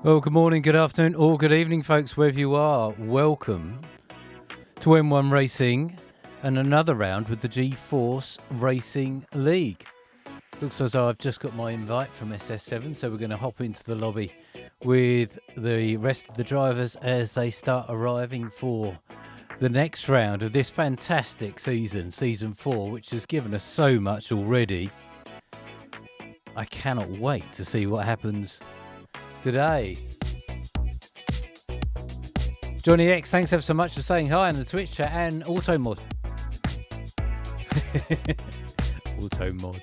Well, good morning, good afternoon, or good evening, folks, wherever you are. Welcome to M1 Racing and another round with the G-Force Racing League. Looks as though I've just got my invite from SS7, so we're going to hop into the lobby with the rest of the drivers as they start arriving for the next round of this fantastic season, Season 4, which has given us so much already. I cannot wait to see what happens today. Johnny X, thanks ever so much for saying hi in the Twitch chat, and Automod. Automod.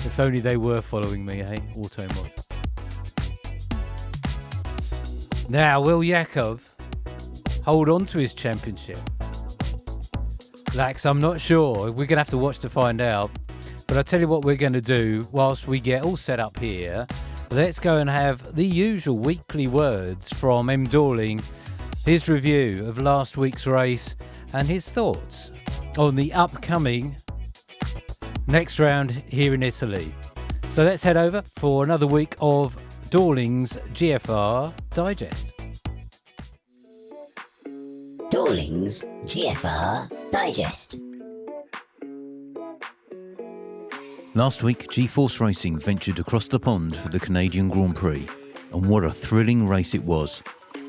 If only they were following me, eh? Automod. Now, will Jakub hold on to his championship? Lax, I'm not sure. We're going to have to watch to find out. But I'll tell you what we're going to do whilst we get all set up here. Let's go and have the usual weekly words from M. Dorling, his review of last week's race and his thoughts on the upcoming next round here in Italy. So let's head over for another week of Dorling's GFR Digest. Dorling's GFR Digest. Last week, G-Force Racing ventured across the pond for the Canadian Grand Prix, and what a thrilling race it was.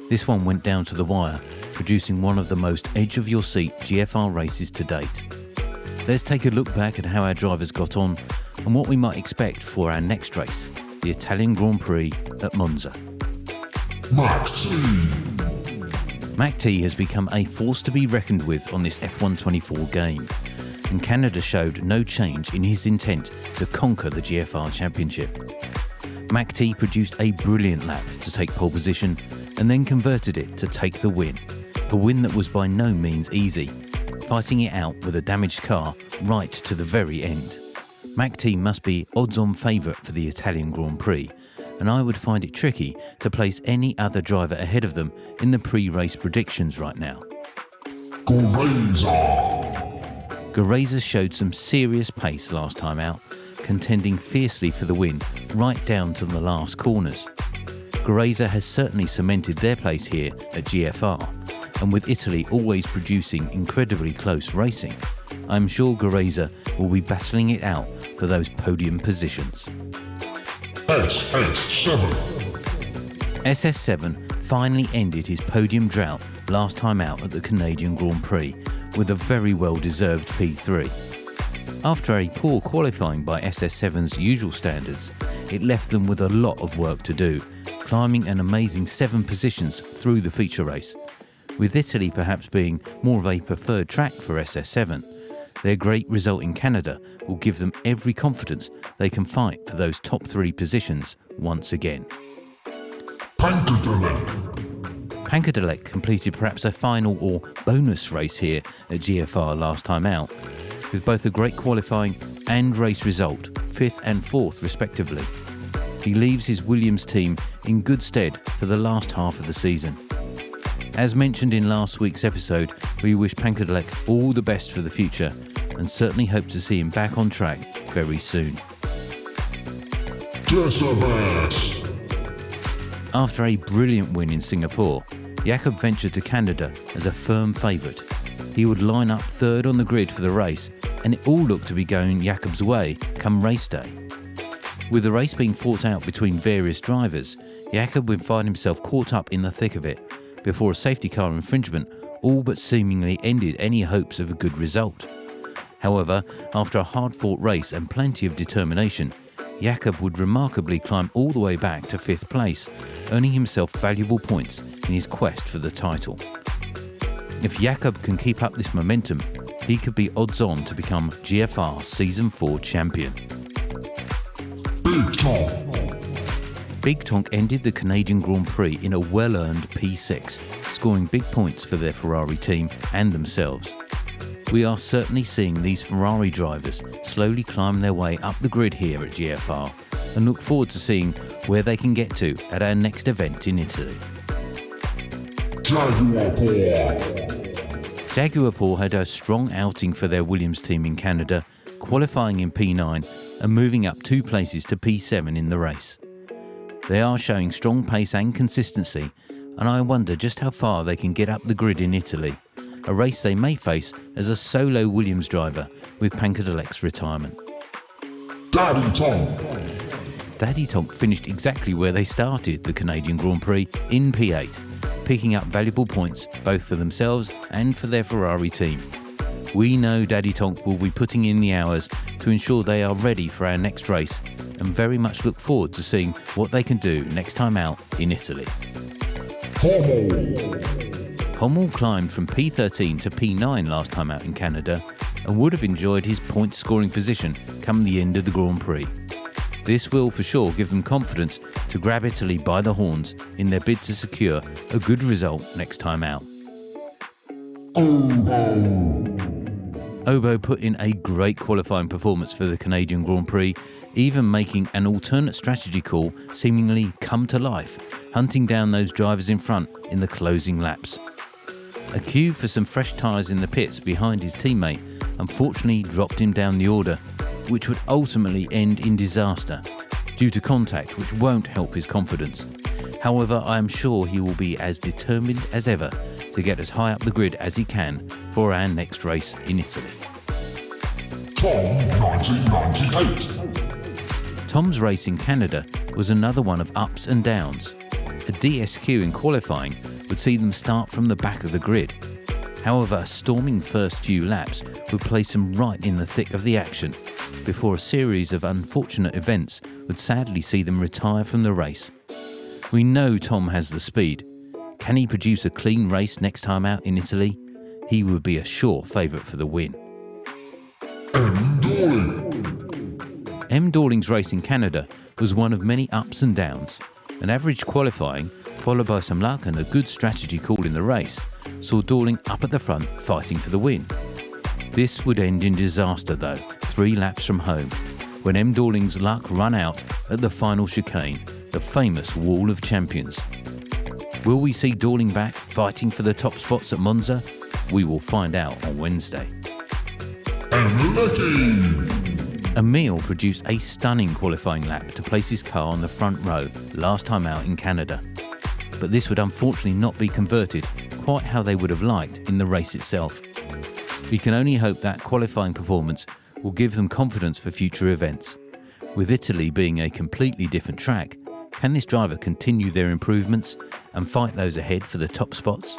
This one went down to the wire, producing one of the most edge-of-your-seat GFR races to date. Let's take a look back at how our drivers got on and what we might expect for our next race, the Italian Grand Prix at Monza. Macktee has become a force to be reckoned with on this F124 game, and Canada showed no change in his intent to conquer the GFR Championship. Macktee produced a brilliant lap to take pole position and then converted it to take the win, a win that was by no means easy, fighting it out with a damaged car right to the very end. Macktee must be odds-on favourite for the Italian Grand Prix, and I would find it tricky to place any other driver ahead of them in the pre-race predictions right now. Gareza showed some serious pace last time out, contending fiercely for the win right down to the last corners. Gareza has certainly cemented their place here at GFR, and with Italy always producing incredibly close racing, I'm sure Gareza will be battling it out for those podium positions. SS7 finally ended his podium drought last time out at the Canadian Grand Prix with a very well-deserved P3. After a poor qualifying by SS7's usual standards, it left them with a lot of work to do, climbing an amazing 7 positions through the feature race. With Italy perhaps being more of a preferred track for SS7, their great result in Canada will give them every confidence they can fight for those top 3 positions once again. Pankadelek completed perhaps a final or bonus race here at GFR last time out, with both a great qualifying and race result, 5th and 4th respectively. He leaves his Williams team in good stead for the last half of the season. As mentioned in last week's episode, we wish Pankadelek all the best for the future and certainly hope to see him back on track very soon. After a brilliant win in Singapore, Jakub ventured to Canada as a firm favourite. He would line up 3rd on the grid for the race, and it all looked to be going Jakub's way come race day. With the race being fought out between various drivers, Jakub would find himself caught up in the thick of it, before a safety car infringement all but seemingly ended any hopes of a good result. However, after a hard-fought race and plenty of determination, Jakub would remarkably climb all the way back to 5th place, earning himself valuable points in his quest for the title. If Jakub can keep up this momentum, he could be odds-on to become GFR Season 4 champion. Big Tonk ended the Canadian Grand Prix in a well-earned P6, scoring big points for their Ferrari team and themselves. We are certainly seeing these Ferrari drivers slowly climb their way up the grid here at GFR and look forward to seeing where they can get to at our next event in Italy. Jaguar had a strong outing for their Williams team in Canada, qualifying in P9 and moving up 2 places to P7 in the race. They are showing strong pace and consistency, and I wonder just how far they can get up the grid in Italy, a race they may face as a solo Williams driver with Pancadelec's retirement. Daddy Tonk finished exactly where they started the Canadian Grand Prix in P8, picking up valuable points both for themselves and for their Ferrari team. We know Daddy Tonk will be putting in the hours to ensure they are ready for our next race, and very much look forward to seeing what they can do next time out in Italy. Hommel climbed from P13 to P9 last time out in Canada and would have enjoyed his point scoring position come the end of the Grand Prix. This will for sure give them confidence to grab Italy by the horns in their bid to secure a good result next time out. Obo put in a great qualifying performance for the Canadian Grand Prix, even making an alternate strategy call seemingly come to life, hunting down those drivers in front in the closing laps. A cue for some fresh tyres in the pits behind his teammate unfortunately dropped him down the order, which would ultimately end in disaster due to contact, which won't help his confidence. However, I am sure he will be as determined as ever to get as high up the grid as he can for our next race in Italy. Tom 1998. Tom's race in Canada was another one of ups and downs. A DSQ in qualifying would see them start from the back of the grid. However, a storming first few laps would place them right in the thick of the action, before a series of unfortunate events would sadly see them retire from the race. We know Tom has the speed. Can he produce a clean race next time out in Italy? He would be a sure favourite for the win. M. Dorling's race in Canada was one of many ups and downs. An average qualifying, followed by some luck and a good strategy call in the race, saw Dorling up at the front fighting for the win. This would end in disaster though, 3 laps from home, when M. Dorling's luck ran out at the final chicane, the famous Wall of Champions. Will we see Dorling back fighting for the top spots at Monza? We will find out on Wednesday. Emil produced a stunning qualifying lap to place his car on the front row last time out in Canada. But this would unfortunately not be converted quite how they would have liked in the race itself. We can only hope that qualifying performance will give them confidence for future events. With Italy being a completely different track, can this driver continue their improvements and fight those ahead for the top spots?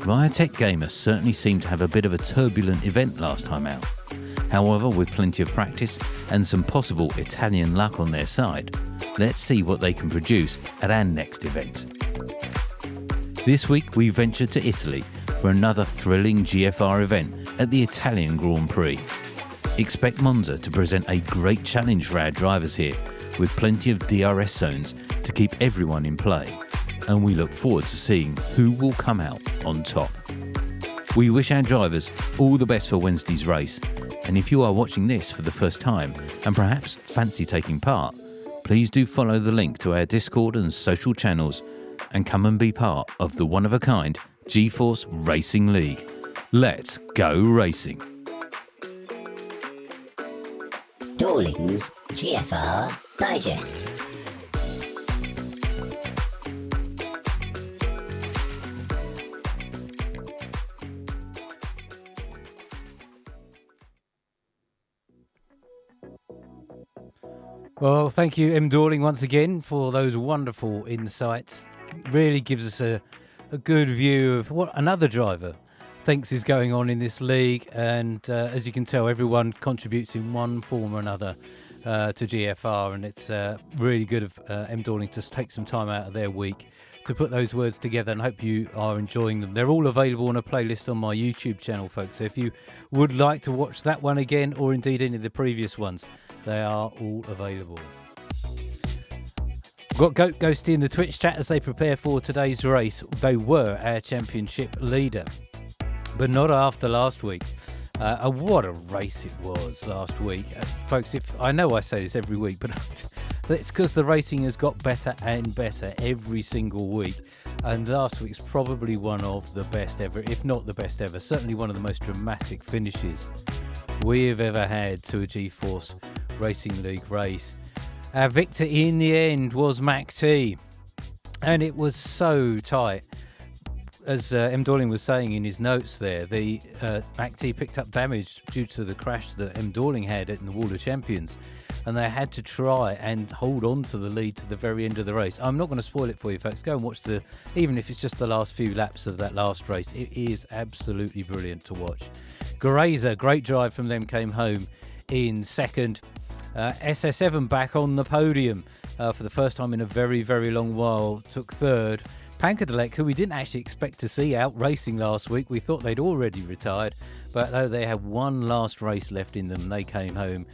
Riotech Gamer certainly seemed to have a bit of a turbulent event last time out. However, with plenty of practice and some possible Italian luck on their side, let's see what they can produce at our next event. This week we venture to Italy for another thrilling GFR event at the Italian Grand Prix. Expect Monza to present a great challenge for our drivers here, with plenty of DRS zones to keep everyone in play, and we look forward to seeing who will come out on top. We wish our drivers all the best for Wednesday's race, and if you are watching this for the first time and perhaps fancy taking part, please do follow the link to our Discord and social channels and come and be part of the one-of-a-kind G-Force Racing League. Let's go racing! Dorling's GFR Digest. Well, thank you, M. Dorling, once again for those wonderful insights. Really gives us a good view of what another driver thinks is going on in this league. And as you can tell, everyone contributes in one form or another to GFR. And it's really good of M. Dorling to take some time out of their week to put those words together, and hope you are enjoying them. They're all available on a playlist on my YouTube channel, folks. So if you would like to watch that one again, or indeed any of the previous ones, they are all available. Got GoatGhosty in the Twitch chat as they prepare for today's race. They were our championship leader, but not after last week. What a race it was last week. Folks, I know I say this every week, but it's because the racing has got better and better every single week. And last week's probably one of the best ever, if not the best ever. Certainly one of the most dramatic finishes we've ever had to a G-Force Racing League race. Our victor in the end was Macktee, and it was so tight. As M. Dorling was saying in his notes there, the Macktee picked up damage due to the crash that M. Dorling had in the Wall of Champions, and they had to try and hold on to the lead to the very end of the race. I'm not going to spoil it for you folks. Go and watch even if it's just the last few laps of that last race. It is absolutely brilliant to watch. Grazer, great drive from them, came home in second. SS7 back on the podium for the first time in a very, very long while, took third. Pankadelek, who we didn't actually expect to see out racing last week, we thought they'd already retired, but though they had one last race left in them, they came home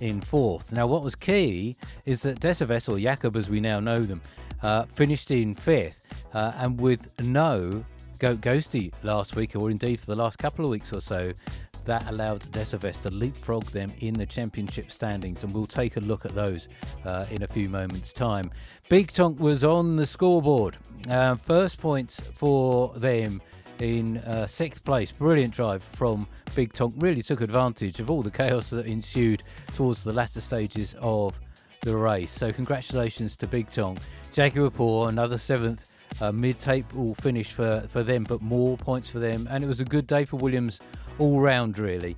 in fourth. Now, what was key is that Decevest, or Jakub as we now know them, finished in fifth, and with no GoatGhosty last week, or indeed for the last couple of weeks or so, that allowed Decevest to leapfrog them in the championship standings, and we'll take a look at those in a few moments' time. Big Tonk was on the scoreboard. First points for them in sixth place. Brilliant drive from Big Tonk. Really took advantage of all the chaos that ensued towards the latter stages of the race. So congratulations to Big Tonk. Jakub, another seventh mid-table finish for them, but more points for them, and it was a good day for Williams all round really,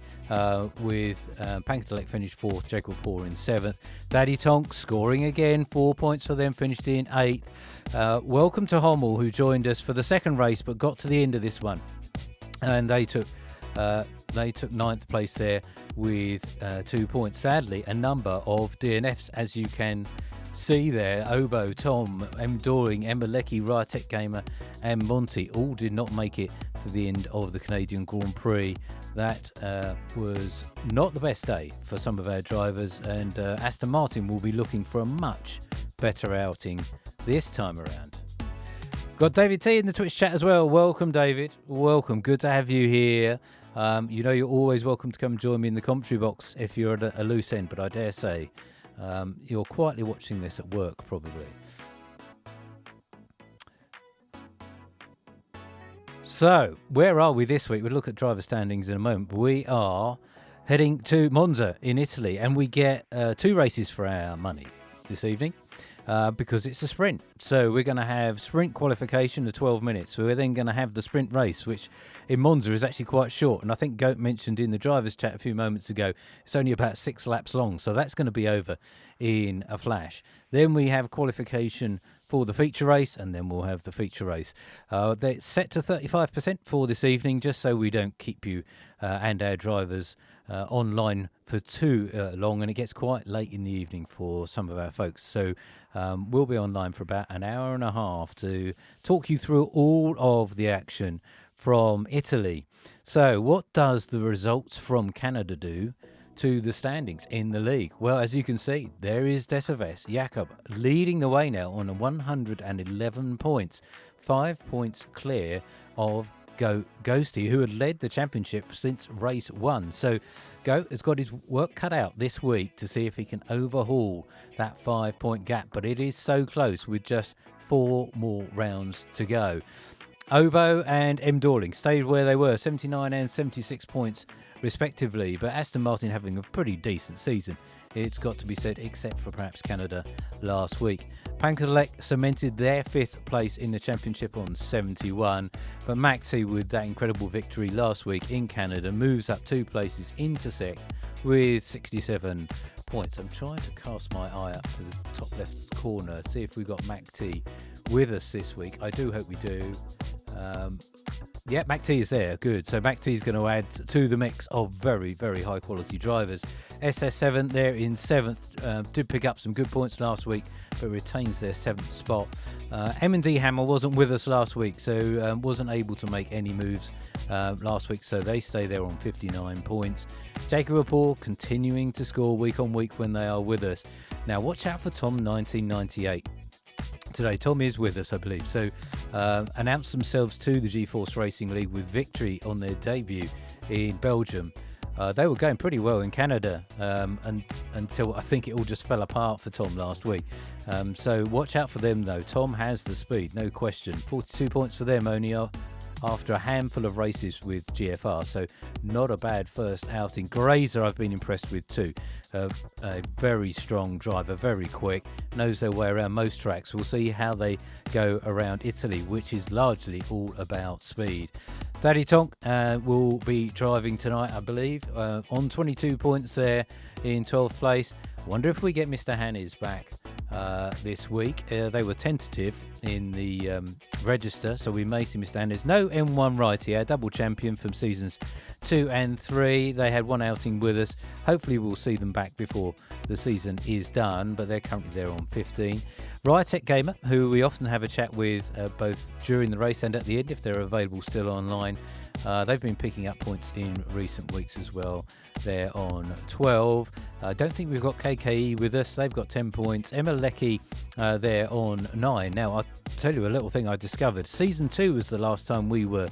with Pankadelek finished fourth, Jakub in seventh. Daddy Tonk scoring again, 4 points for them, finished in eighth. Welcome to Hommel, who joined us for the second race but got to the end of this one, and they took ninth place there with 2 points. Sadly, a number of DNFs, as you can see there. Obo, Tom, M. Doring, Emma Leckie, Rytek Gamer and Monty all did not make it to the end of the Canadian Grand Prix. That was not the best day for some of our drivers, and Aston Martin will be looking for a much better outing this time around. Got David T in the Twitch chat as well. Welcome, David. Welcome. Good to have you here. You know you're always welcome to come and join me in the commentary box if you're at a loose end, but I dare say you're quietly watching this at work, probably. So, where are we this week? We'll look at driver standings in a moment. We are heading to Monza in Italy, and we get 2 races for our money this evening because it's a sprint. So we're going to have sprint qualification of 12 minutes. We're then going to have the sprint race, which in Monza is actually quite short. And I think Goat mentioned in the drivers' chat a few moments ago, it's only about 6 laps long. So that's going to be over in a flash. Then we have qualification for the feature race, and then we'll have the feature race. They're set to 35% for this evening, just so we don't keep you and our drivers online for too long, and it gets quite late in the evening for some of our folks. So we'll be online for about an hour and a half to talk you through all of the action from Italy. So what does the results from Canada do to the standings in the league? Well, as you can see, there is Decevest, Jakub leading the way now on 111 points, 5 points clear of GoatGhosty, who had led the championship since race 1. So Goat has got his work cut out this week to see if he can overhaul that 5-point gap, but it is so close with just 4 more rounds to go. Obo and M. Dorling stayed where they were, 79 and 76 points respectively, but Aston Martin having a pretty decent season, it's got to be said, except for perhaps Canada last week. Pankadelek cemented their 5th place in the championship on 71, but Macktee, with that incredible victory last week in Canada, moves up 2 places into 6th with 67 points. I'm trying to cast my eye up to the top left corner, see if we've got Macktee with us this week. I do hope we do. Yeah, Macktee is there. Good. So Macktee is going to add to the mix of very, very high quality drivers. SS7 there in 7th. Did pick up some good points last week, but retains their 7th spot. M&D Hammer wasn't with us last week, so wasn't able to make any moves last week, so they stay there on 59 points. Jakub continuing to score week on week when they are with us. Now watch out for Tom 1998. Today, Tom is with us, I believe. So, announced themselves to the G-Force Racing League with victory on their debut in Belgium. They were going pretty well in Canada until I think it all just fell apart for Tom last week. So watch out for them, though. Tom has the speed, no question. 42 points for them only after a handful of races with GFR, so not a bad first outing. Grazer I've been impressed with too. A very strong driver, very quick, knows their way around most tracks. We'll see how they go around Italy, which is largely all about speed. Daddy Tonk will be driving tonight, I believe, on 22 points there in 12th place. Wonder if we get Mr. Hannes back this week. They were tentative in the register, so we may see Mr. Hannes. No M1 righty, a double champion from seasons 2 and 3. They had one outing with us. Hopefully we'll see them back before the season is done, but they're currently there on 15. Riotech Gamer, who we often have a chat with both during the race and at the end if they're available still online. They've been picking up points in recent weeks as well. They're on 12. I don't think we've got KKE with us. They've got 10 points. Emma Leckie, they're on 9. Now, I'll tell you a little thing I discovered. Season 2 was the last time we were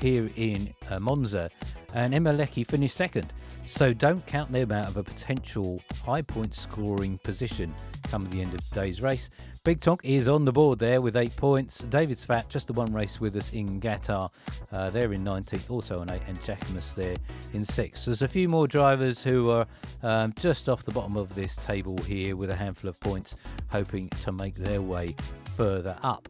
here in Monza, and Emma Leckie finished second. So don't count them out of a potential high point scoring position come the end of today's race. Big Tonk is on the board there with 8 points. David Svat, just the one race with us in Qatar. They're in 19th, also on 8, and Jacquemus there in 6th. There's a few more drivers who are just off the bottom of this table here with a handful of points, hoping to make their way further up.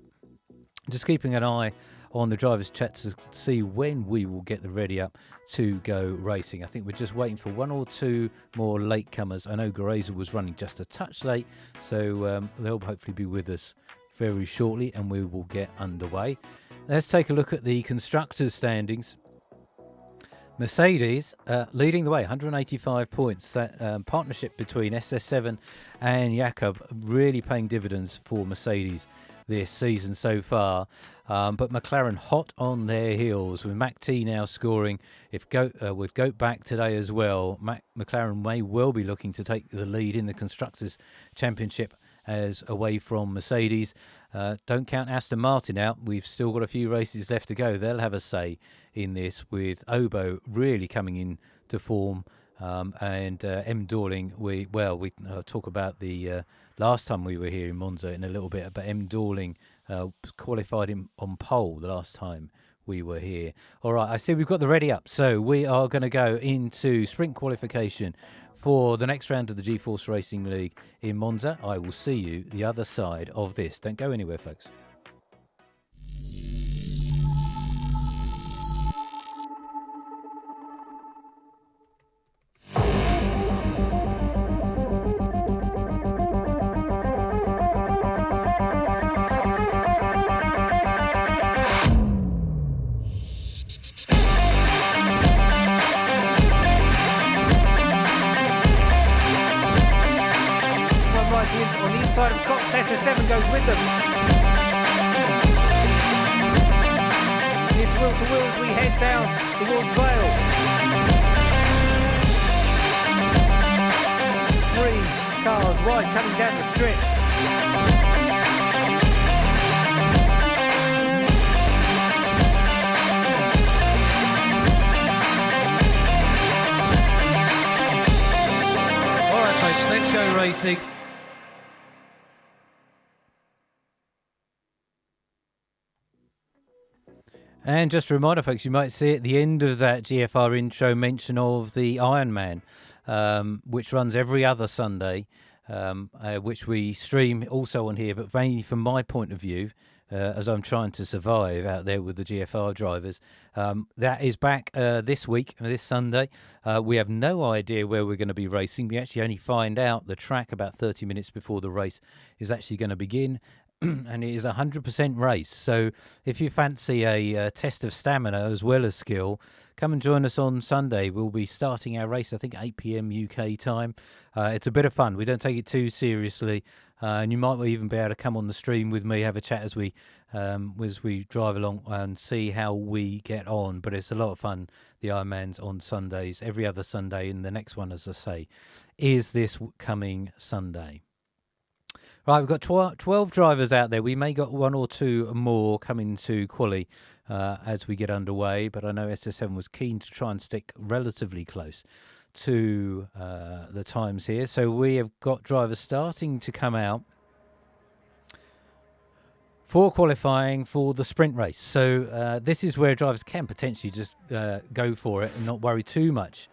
Just keeping an eye on the drivers' chat to see when we will get the ready up to go racing. I think we're just waiting for one or two more latecomers. I know Grazer was running just a touch late, so they'll hopefully be with us very shortly and we will get underway. Let's take a look at the constructors' standings. Mercedes leading the way, 185 points. That partnership between SS7 and Jakub really paying dividends for Mercedes this season so far, but McLaren hot on their heels with Macktee now scoring. If with Goat back today as well, McLaren may well be looking to take the lead in the Constructors' Championship as away from Mercedes. Don't count Aston Martin out. We've still got a few races left to go. They'll have a say in this, with Obo really coming into form. And M. Dorling, we talk about the last time we were here in Monza in a little bit, but M. Dorling qualified him on pole the last time we were here. All right, I see we've got the ready up, so we are going to go into sprint qualification for the next round of the G-Force Racing League in Monza. I will see you the other side of this. Don't go anywhere, folks. On the inside of Cox, SS7 goes with them. It's wheel to wheel as we head down towards Vale. 3 cars wide coming down the strip. All right, folks, let's go racing. And just a reminder, folks, you might see at the end of that GFR intro mention of the Ironman, which runs every other Sunday, which we stream also on here, but mainly from my point of view, as I'm trying to survive out there with the GFR drivers. That is back this week, this Sunday. We have no idea where we're going to be racing. We actually only find out the track about 30 minutes before the race is actually going to begin. And it is a 100% race. So if you fancy a test of stamina as well as skill, come and join us on Sunday. We'll be starting our race, I think, 8 p.m. UK time. It's a bit of fun. We don't take it too seriously. And you might even be able to come on the stream with me, have a chat as we drive along and see how we get on. But it's a lot of fun. The Ironman's on Sundays, every other Sunday. And the next one, as I say, is this coming Sunday. Right, we've got 12 drivers out there. We may got one or two more coming to quali as we get underway, but I know SS7 was keen to try and stick relatively close to the times here. So we have got drivers starting to come out. for qualifying for the sprint race. So this is where drivers can potentially just go for it and not worry too much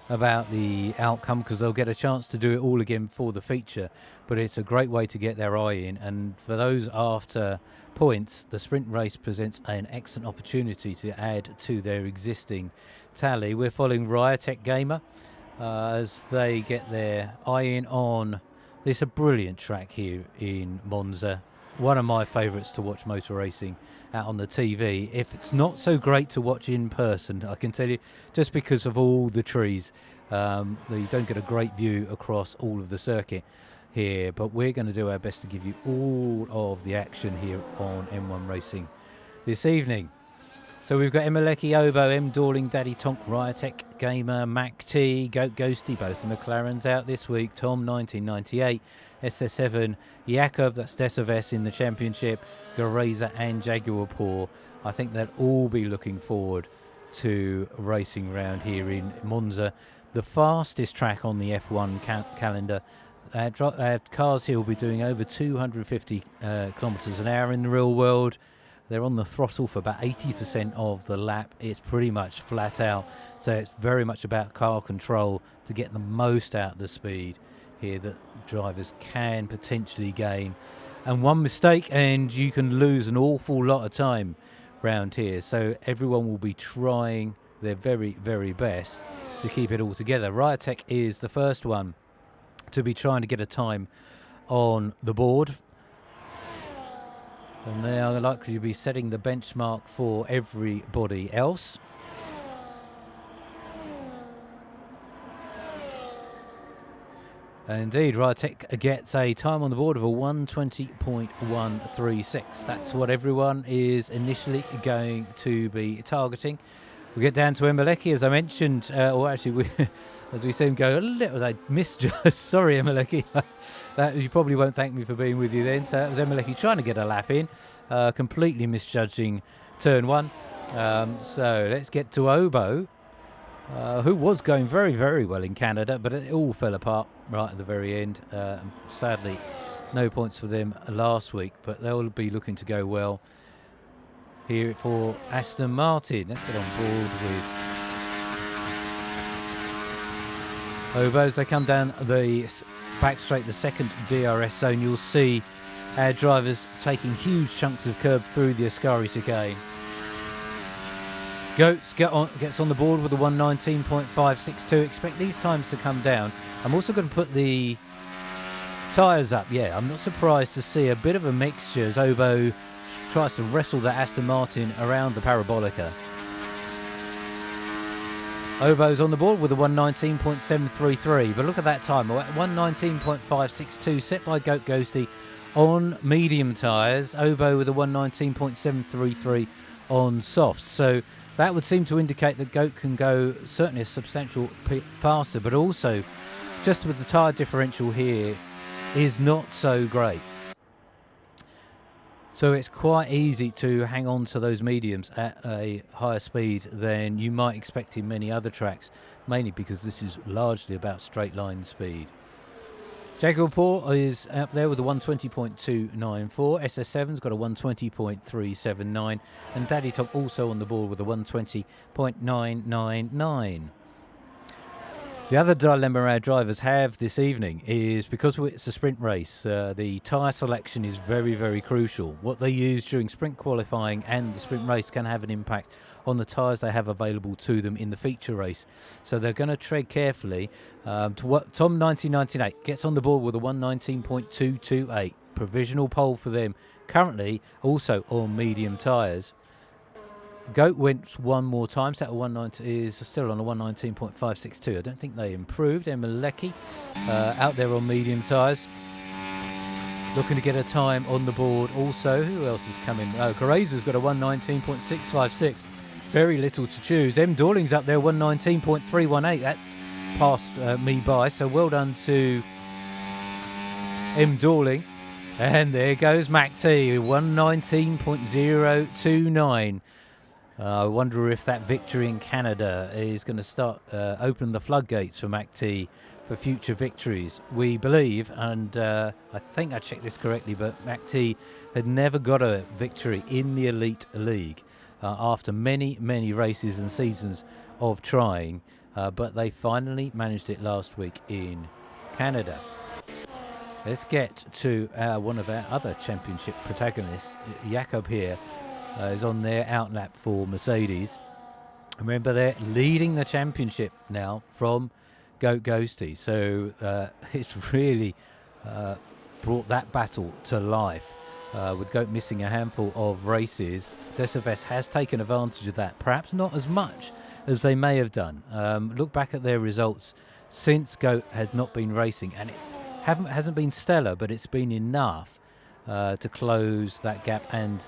about the outcome, because they'll get a chance to do it all again for the feature. But it's a great way to get their eye in, and for those after points, the sprint race presents an excellent opportunity to add to their existing tally. We're following Riotech Gamer as they get their eye in on this a brilliant track here in Monza. One of my favourites to watch motor racing out on the TV. If it's not so great to watch in person, I can tell you, just because of all the trees, you don't get a great view across all of the circuit here. But we're going to do our best to give you all of the action here on M1 Racing this evening. So we've got Emeleki, Obo, M. Dorling, Daddy Tonk, Riotech Gamer, Macktee, GoatGhosty, both the McLarens out this week, Tom 1998, SS7, Jakub, that's Desaves in the championship, Gareza and Jaguar Paw. I think they'll all be looking forward to racing around here in Monza, the fastest track on the F1 calendar. Our cars here will be doing over 250 kilometres an hour in the real world. They're on the throttle for about 80% of the lap. It's pretty much flat out. So it's very much about car control to get the most out of the speed here that drivers can potentially gain. And one mistake and you can lose an awful lot of time round here. So everyone will be trying their very, very best to keep it all together. Riotech is the first one to be trying to get a time on the board. And they are likely to be setting the benchmark for everybody else. Indeed, Riotech gets a time on the board of a 1:20.136. That's what everyone is initially going to be targeting. We get down to Emeleki, as I mentioned, or actually, as we see him go a little, they misjudged. Sorry, Emeleki. That you probably won't thank me for being with you then. So that was Emeleki trying to get a lap in, completely misjudging turn one. So let's get to Obo, who was going very, very well in Canada, but it all fell apart right at the very end. Sadly, no points for them last week, but they'll be looking to go well here for Aston Martin. Let's get on board with Obo as they come down the back straight, the second DRS zone. You'll see our drivers taking huge chunks of curb through the Ascari chicane. Goats gets on the board with a 1:19.562. Expect these times to come down. I'm also going to put the tyres up. Yeah, I'm not surprised to see a bit of a mixture as Obo tries to wrestle the Aston Martin around the Parabolica. Obo's on the board with a 1:19.733, but look at that time, 1:19.562 set by GoatGhosty on medium tyres. Obo with a 1:19.733 on softs. So that would seem to indicate that Goat can go certainly a substantial faster, but also just with the tyre differential here is not so great. So it's quite easy to hang on to those mediums at a higher speed than you might expect in many other tracks, mainly because this is largely about straight line speed. Jaguar Paw is up there with a 1:20.294. SS7's got a 1:20.379. And Daddy Top also on the board with a 1:20.999. The other dilemma our drivers have this evening is because it's a sprint race, the tyre selection is very, very crucial. What they use during sprint qualifying and the sprint race can have an impact on the tyres they have available to them in the feature race. So they're going to tread carefully. To what Tom 1998 gets on the board with a 1:19.228. Provisional pole for them. Currently also on medium tyres. Goat went one more time, so that 1:19 is still on a 1:19.562. I don't think they improved. Emeleki out there on medium tyres, looking to get a time on the board. Also, who else is coming? Gareza's got a 1:19.656. Very little to choose. M. Dorling's up there, 1:19.318. That passed me by, so well done to M. Dorling. And there goes Macktee, 1:19.029. I wonder if that victory in Canada is going to start open the floodgates for Macktee for future victories. We believe, and I think I checked this correctly, but Macktee had never got a victory in the Elite League after many, many races and seasons of trying, but they finally managed it last week in Canada. Let's get to one of our other championship protagonists. Jakub here is on their outlap for Mercedes. Remember, they're leading the championship now from GoatGhosty, so it's really brought that battle to life. With Goat missing a handful of races, Decevest has taken advantage of that, perhaps not as much as they may have done. Look back at their results since Goat has not been racing, and it hasn't been stellar, but it's been enough to close that gap and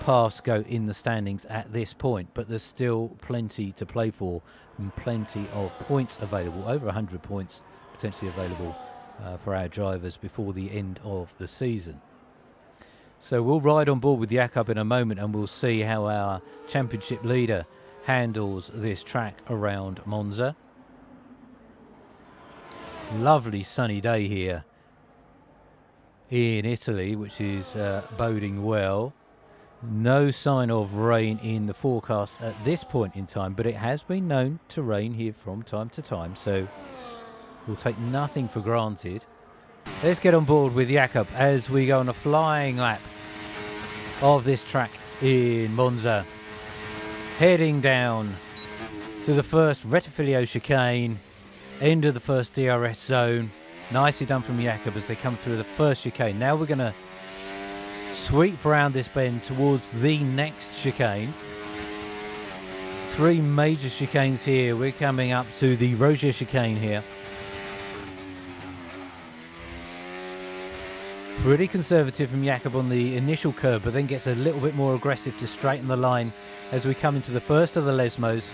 pass Goat in the standings at this point. But there's still plenty to play for and plenty of points available, over 100 points potentially available for our drivers before the end of the season. So we'll ride on board with Jakub in a moment, and we'll see how our championship leader handles this track around Monza. Lovely sunny day here in Italy, which is boding well. No sign of rain in the forecast at this point in time, but it has been known to rain here from time to time, so we'll take nothing for granted. Let's get on board with Jakub as we go on a flying lap of this track in Monza, heading down to the first Rettifilio chicane, end of the first DRS zone. Nicely done from Jakub as they come through the first chicane. Now we're going to sweep around this bend towards the next chicane. 3 major chicanes here. We're coming up to the Rogier chicane here. Pretty conservative from Jakub on the initial curve, but then gets a little bit more aggressive to straighten the line as we come into the first of the Lesmos.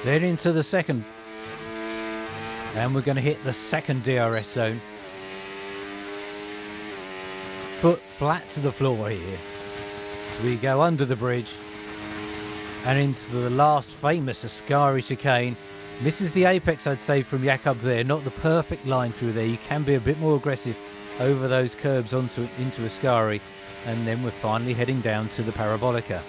Then into the second. And we're going to hit the second DRS zone. Foot flat to the floor here. We go under the bridge and into the last famous Ascari chicane. Misses the apex, I'd say, from Jakub there. Not the perfect line through there. You can be a bit more aggressive over those curbs into Ascari. And then we're finally heading down to the Parabolica.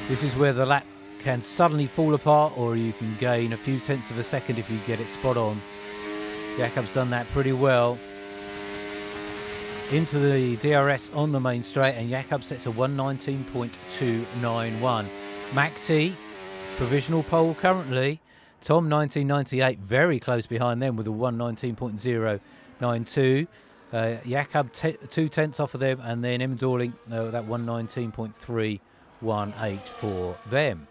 This is where the lap can suddenly fall apart, or you can gain a few tenths of a second if you get it spot on. Jakub's done that pretty well. Into the DRS on the main straight, and Jakub sets a 1:19.291. Macktee, provisional pole currently. Tom 1998, very close behind them with a 1:19.092. Jakub 2 tenths off of them, and then M. Dorling that 1:19.318 for them.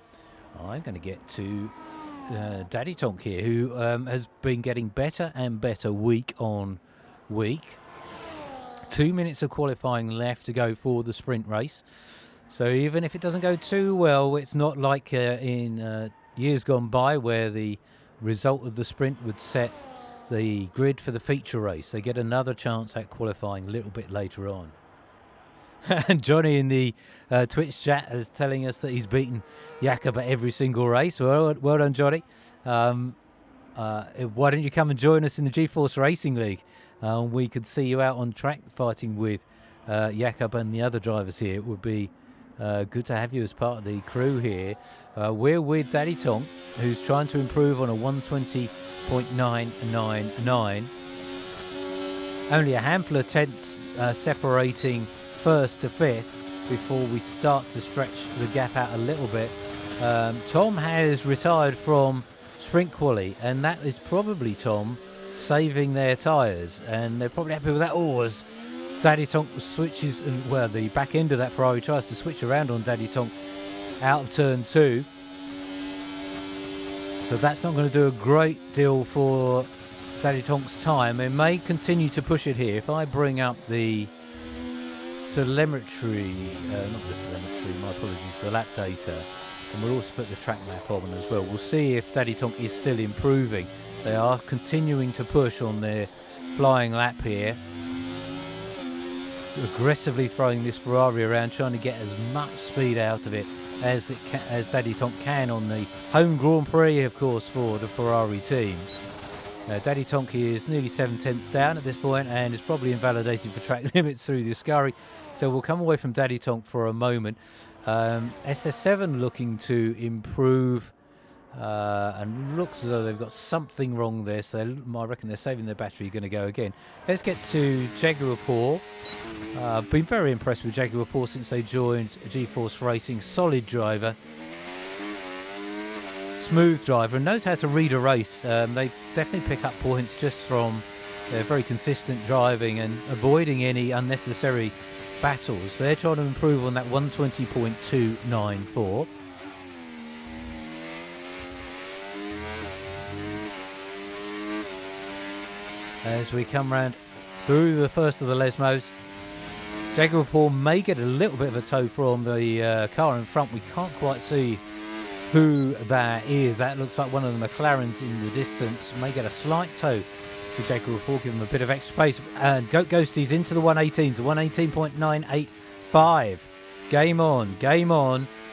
I'm going to get to Daddy Tonk here, who has been getting better and better week on week. 2 minutes of qualifying left to go for the sprint race. So even if it doesn't go too well, it's not like in years gone by where the result of the sprint would set the grid for the feature race. They get another chance at qualifying a little bit later on. And Johnny in the Twitch chat is telling us that he's beaten Jakub at every single race. Well done, Johnny. Why don't you come and join us in the G-Force Racing League? We could see you out on track fighting with Jakub and the other drivers here. It would be good to have you as part of the crew here. We're with Daddy Tonk, who's trying to improve on a 1:20.999. Only a handful of tenths separating first to fifth before we start to stretch the gap out a little bit. Tom has retired from sprint quali, and that is probably Tom saving their tyres, and they're probably happy with that. As Daddy Tonk switches, well, the back end of that Ferrari tries to switch around on Daddy Tonk out of turn 2. So that's not going to do a great deal for Daddy Tonk's time. They may continue to push it here. If I bring up the telemetry, my apologies, the lap data, and we'll also put the track map on as well. We'll see if Daddy Tonk is still improving. They are continuing to push on their flying lap here. aggressively throwing this Ferrari around, trying to get as much speed out of it as Daddy Tonk can on the home Grand Prix, of course, for the Ferrari team. Daddy Tonk is nearly 7/10 down at this point and is probably invalidated for track limits through the Ascari. So we'll come away from Daddy Tonk for a moment. SS7 looking to improve and looks as though they've got something wrong there. So I reckon they're saving their battery, going to go again. Let's get to Jakub. Been very impressed with Jakub since they joined G-Force Racing. Solid driver. Smooth driver and knows how to read a race. They definitely pick up points just from their very consistent driving and avoiding any unnecessary battles. They're trying to improve on that 120.294. As we come round through the first of the Lesmos, Jakub may get a little bit of a tow from the car in front. We can't quite see who that is. That looks like one of the McLarens in the distance. May get a slight tow to Jakub, give him a bit of extra space. And GoatGhosty's into the 118s, 118.985. Game on.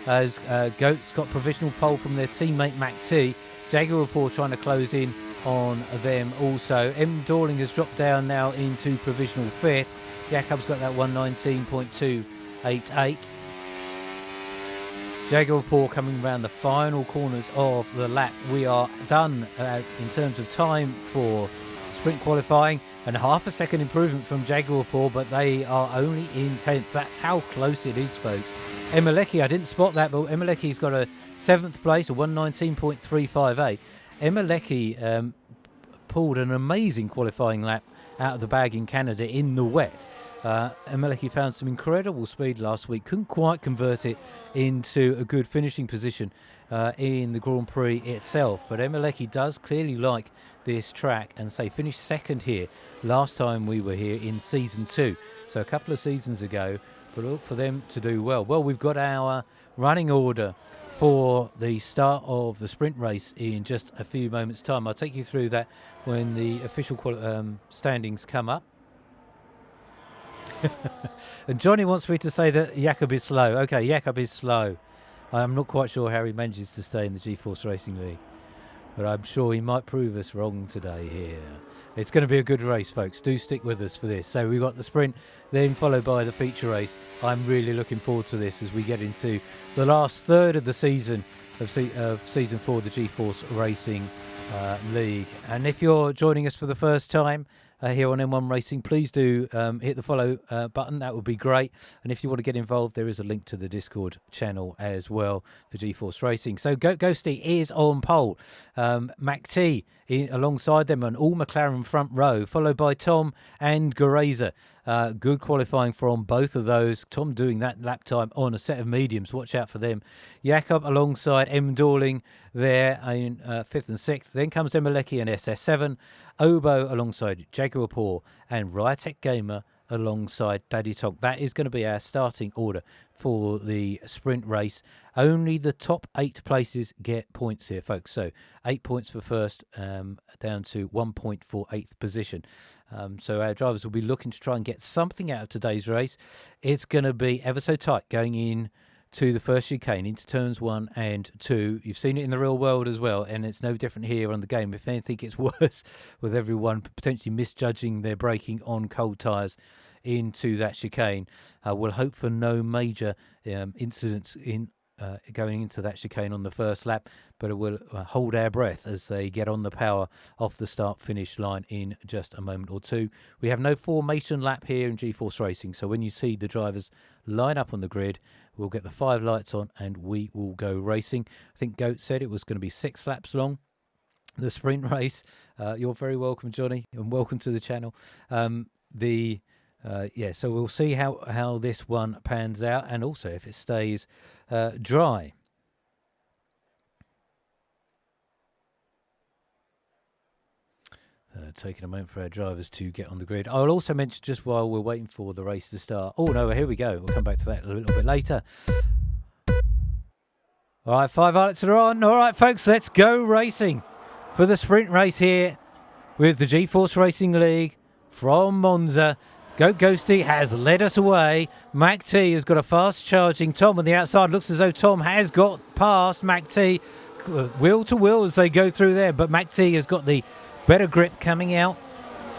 As Goat's got provisional pole from their teammate Macktee. Jakub trying to close in on them also. M. Dorling has dropped down now into provisional 5th. Jakub's got that 119.288. Jakub coming around the final corners of the lap. We are done in terms of time for sprint qualifying, and half a second improvement from Jakub, but they are only in 10th. That's how close it is, folks. Emelecki, I didn't spot that, but Emelecki's got a 7th place, a 119.358. Emelecki pulled an amazing qualifying lap out of the bag in Canada in the wet. Emelecki found some incredible speed last week, couldn't quite convert it into a good finishing position in the Grand Prix itself, but Emelecki does clearly like this track and finished 2nd here last time we were here in season 2, so a couple of seasons ago, but look for them to do well. Well, we've got our running order for the start of the sprint race in just a few moments time. I'll take you through that when the official standings come up. And Johnny wants me to say that Jakub is slow. Okay, Jakub is slow. I'm not quite sure how he manages to stay in the G-Force Racing League, but I'm sure he might prove us wrong today here. It's going to be a good race, folks. Do stick with us for this. So we've got the sprint, then followed by the feature race. I'm really looking forward to this as we get into the last third of the season of season 4 of the G-Force Racing League. And if you're joining us for the first time here on M1 Racing, please do hit the follow button. That would be great. And if you want to get involved, there is a link to the Discord channel as well for G-Force Racing. So GoatGhosty is on pole. Macktee alongside them, an all McLaren front row, followed by Tom and Geraza. Good qualifying from both of those. Tom doing that lap time on a set of mediums. Watch out for them. Jakub alongside M. Dorling there in 5th and 6th. Then comes Emelecki and SS7. Obo alongside Jakub and Rytek Gamer alongside Daddy Tonk. That is going to be our starting order for the sprint race. Only the top 8 places get points here, folks. So 8 points for first, down to 1 point for 8th position. So our drivers will be looking to try and get something out of today's race. It's going to be ever so tight going in to the first chicane, into turns 1 and 2. You've seen it in the real world as well, and it's no different here on the game. If anything, it's worse with everyone potentially misjudging their braking on cold tyres into that chicane. We'll hope for no major incidents in going into that chicane on the first lap, but it will hold our breath as they get on the power off the start-finish line in just a moment or two. We have no formation lap here in G-Force Racing, so when you see the drivers line up on the grid, we'll get the 5 lights on and we will go racing. I think Goat said it was going to be 6 laps long, the sprint race. You're very welcome, Johnny, and welcome to the channel. So we'll see how this one pans out, and also if it stays dry. Taking a moment for our drivers to get on the grid. I'll also mention, just while we're waiting for the race to start. Oh no, here we go. We'll come back to that a little bit later. All right, 5 lights are on. All right, folks, let's go racing for the sprint race here with the G-Force Racing League from Monza. GoatGhosty has led us away. Macktee has got a fast charging Tom on the outside. Looks as though Tom has got past Macktee. Wheel to wheel as they go through there. But Macktee has got the better grip coming out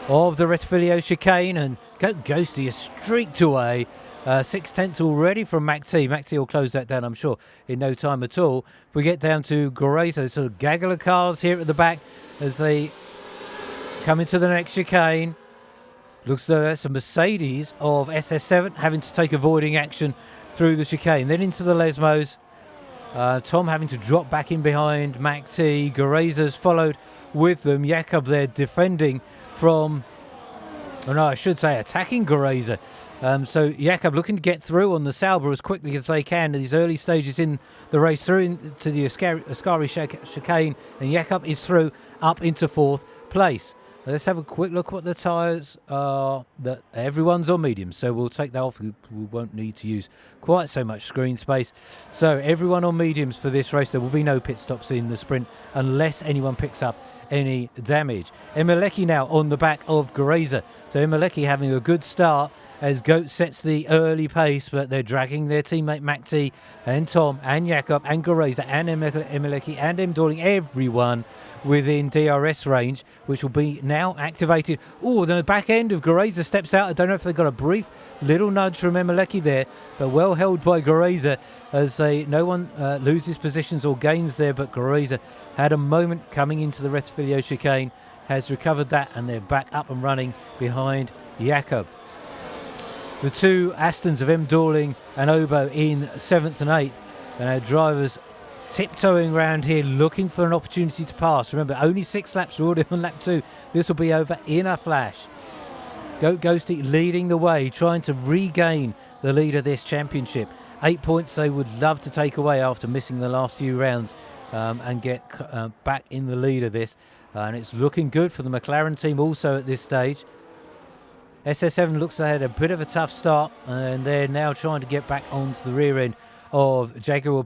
of the Retifilio chicane. And GoatGhosty has streaked away. 6/10 already from Macktee. Macktee will close that down, I'm sure, in no time at all. If we get down to Grazer, sort of gaggle of cars here at the back as they come into the next chicane. Looks as though that's a Mercedes of SS7 having to take avoiding action through the chicane. Then into the Lesmos. Tom having to drop back in behind Macktee. Grazer's followed with them. Jakub there defending from, I should say attacking Grazer. So Jakub looking to get through on the Sauber as quickly as they can in these early stages in the race through into the Ascari chicane. And Jakub is through up into 4th place. Let's have a quick look what the tyres are. That everyone's on mediums, so we'll take that off. We won't need to use quite so much screen space. So everyone on mediums for this race. There will be no pit stops in the sprint unless anyone picks up any damage. Emelecki now on the back of Grazer. So Emelecki having a good start as Goat sets the early pace, but they're dragging their teammate Macktee and Tom and Jakub and Grazer and Emelecki and Dorling, everyone within DRS range, which will be now activated. Oh, the back end of Grazer steps out. I don't know if they got a brief little nudge from Emelecki there, but well held by Grazer as no one loses positions or gains there, but Grazer had a moment coming into the Retifilio chicane, has recovered that, and they're back up and running behind Jakub. The two Astons of Dorling and Obo in 7th and 8th, and our drivers tiptoeing around here looking for an opportunity to pass. Remember, only 6 laps are already on lap 2. This will be over in a flash. GoatGhosty leading the way, trying to regain the lead of this championship. 8 points they would love to take away after missing the last few rounds and get back in the lead of this. And it's looking good for the McLaren team also at this stage. SS7 looks like they had a bit of a tough start, and they're now trying to get back onto the rear end of Jaguar.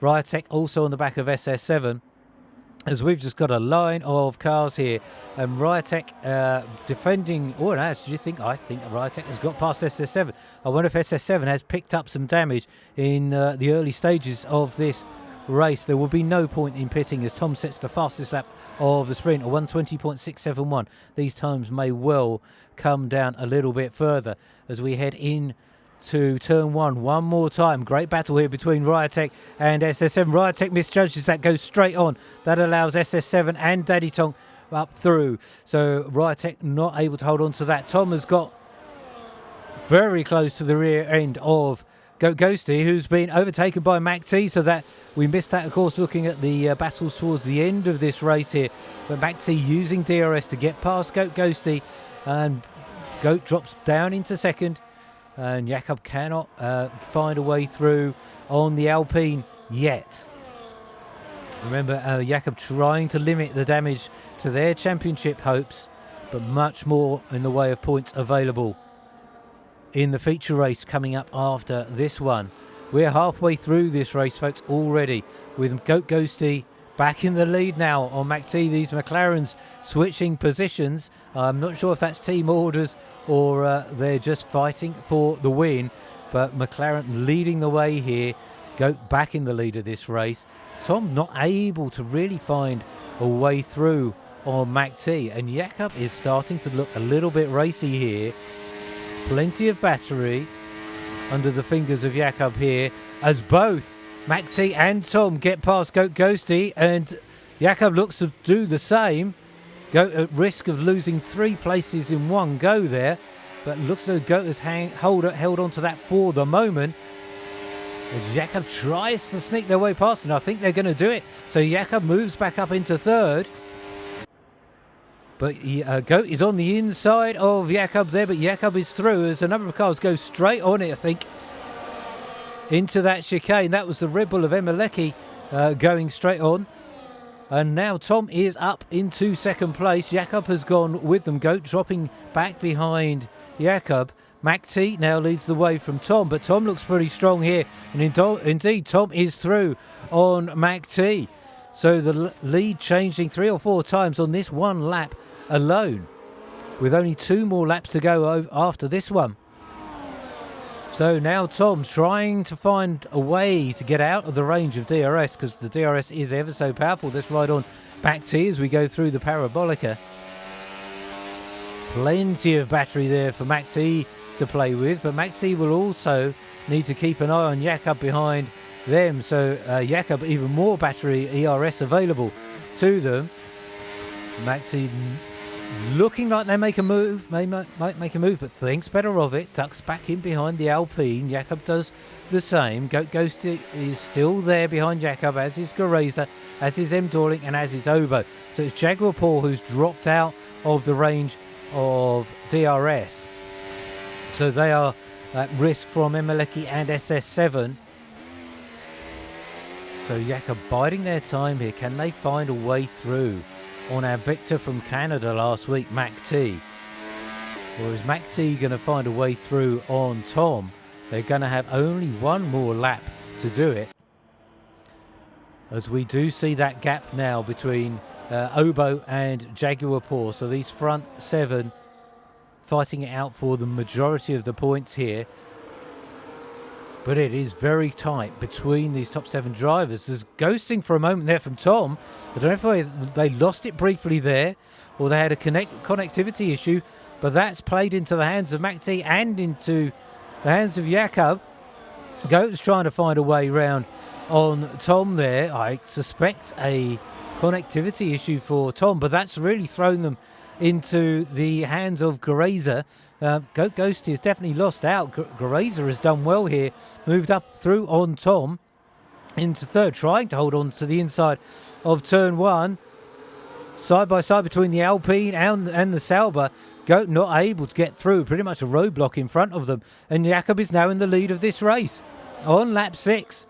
Rytec also on the back of SS7, as we've just got a line of cars here, and Rytec defending. Oh, no, I think Rytec has got past SS7. I wonder if SS7 has picked up some damage in the early stages of this race. There will be no point in pitting as Tom sets the fastest lap of the sprint, a 1:20.671. These times may well come down a little bit further as we head in to turn 1 one more time. Great battle here between Rytec and SS7. Rytec misjudges that, goes straight on. That allows SS7 and Daddy Tonk up through. So Rytec not able to hold on to that. Tom has got very close to the rear end of GoatGhosty, who's been overtaken by Macktee, so that we missed that, of course, looking at the battles towards the end of this race here. But Macktee using DRS to get past GoatGhosty, and Goat drops down into 2nd. And Jakub cannot find a way through on the Alpine yet. Remember, Jakub trying to limit the damage to their championship hopes, but much more in the way of points available in the feature race coming up after this one. We're halfway through this race, folks, already, with GoatGhosty back in the lead now on Macktee. These McLarens switching positions. I'm not sure if that's team orders or they're just fighting for the win, but McLaren leading the way here. Goat back in the lead of this race. Tom not able to really find a way through on Macktee, and Jakub is starting to look a little bit racy here. Plenty of battery under the fingers of Jakub here, as both Macktee and Tom get past GoatGhosty, and Jakub looks to do the same. Goat at risk of losing 3 places in one go there, but looks as though Goat has held on to that for the moment, as Jakub tries to sneak their way past, and I think they're going to do it. So Jakub moves back up into 3rd. But Goat is on the inside of Jakub there, but Jakub is through as a number of cars go straight on it, I think, into that chicane. That was the Red Bull of Emelecki going straight on. And now Tom is up into 2nd place. Jakub has gone with them. Goat dropping back behind Jakub. Macktee now leads the way from Tom, but Tom looks pretty strong here. And indeed, Tom is through on Macktee. So the lead changing 3 or 4 times on this one lap alone. with only 2 more laps to go after this one. So now Tom's trying to find a way to get out of the range of DRS, because the DRS is ever so powerful. Let's ride on Macktee as we go through the Parabolica. Plenty of battery there for Macktee to play with, but Macktee will also need to keep an eye on Jakub behind them. So Jakub, even more battery ERS available to them. Macktee looking like they make a move, might make a move, but thinks better of it. Ducks back in behind the Alpine. Jakub does the same. GoatGhosty is still there behind Jakub, as is Geraza, as is M. Dorling, and as is Obo. So it's Jaguar Paul who's dropped out of the range of DRS. So they are at risk from Emeleki and SS7. So Jakub biding their time here. Can they find a way through on our victor from Canada last week, Macktee? Or is Macktee going to find a way through on Tom? They're going to have only 1 more lap to do it, as we do see that gap now between Obo and Jaguar Paw. So these front 7 fighting it out for the majority of the points here. But it is very tight between these top 7 drivers. There's ghosting for a moment there from Tom. I don't know if they lost it briefly there, or they had a connectivity issue, but that's played into the hands of Macktee and into the hands of Jakub. Goat's trying to find a way round on Tom there. I suspect a connectivity issue for Tom, but that's really thrown them into the hands of Geraza. GoatGhosty has definitely lost out. Geraza has done well here, moved up through on Tom into 3rd, trying to hold on to the inside of turn 1. Side by side between the Alpine and the Sauber. Goat not able to get through, pretty much a roadblock in front of them. And Jakub is now in the lead of this race on lap 6.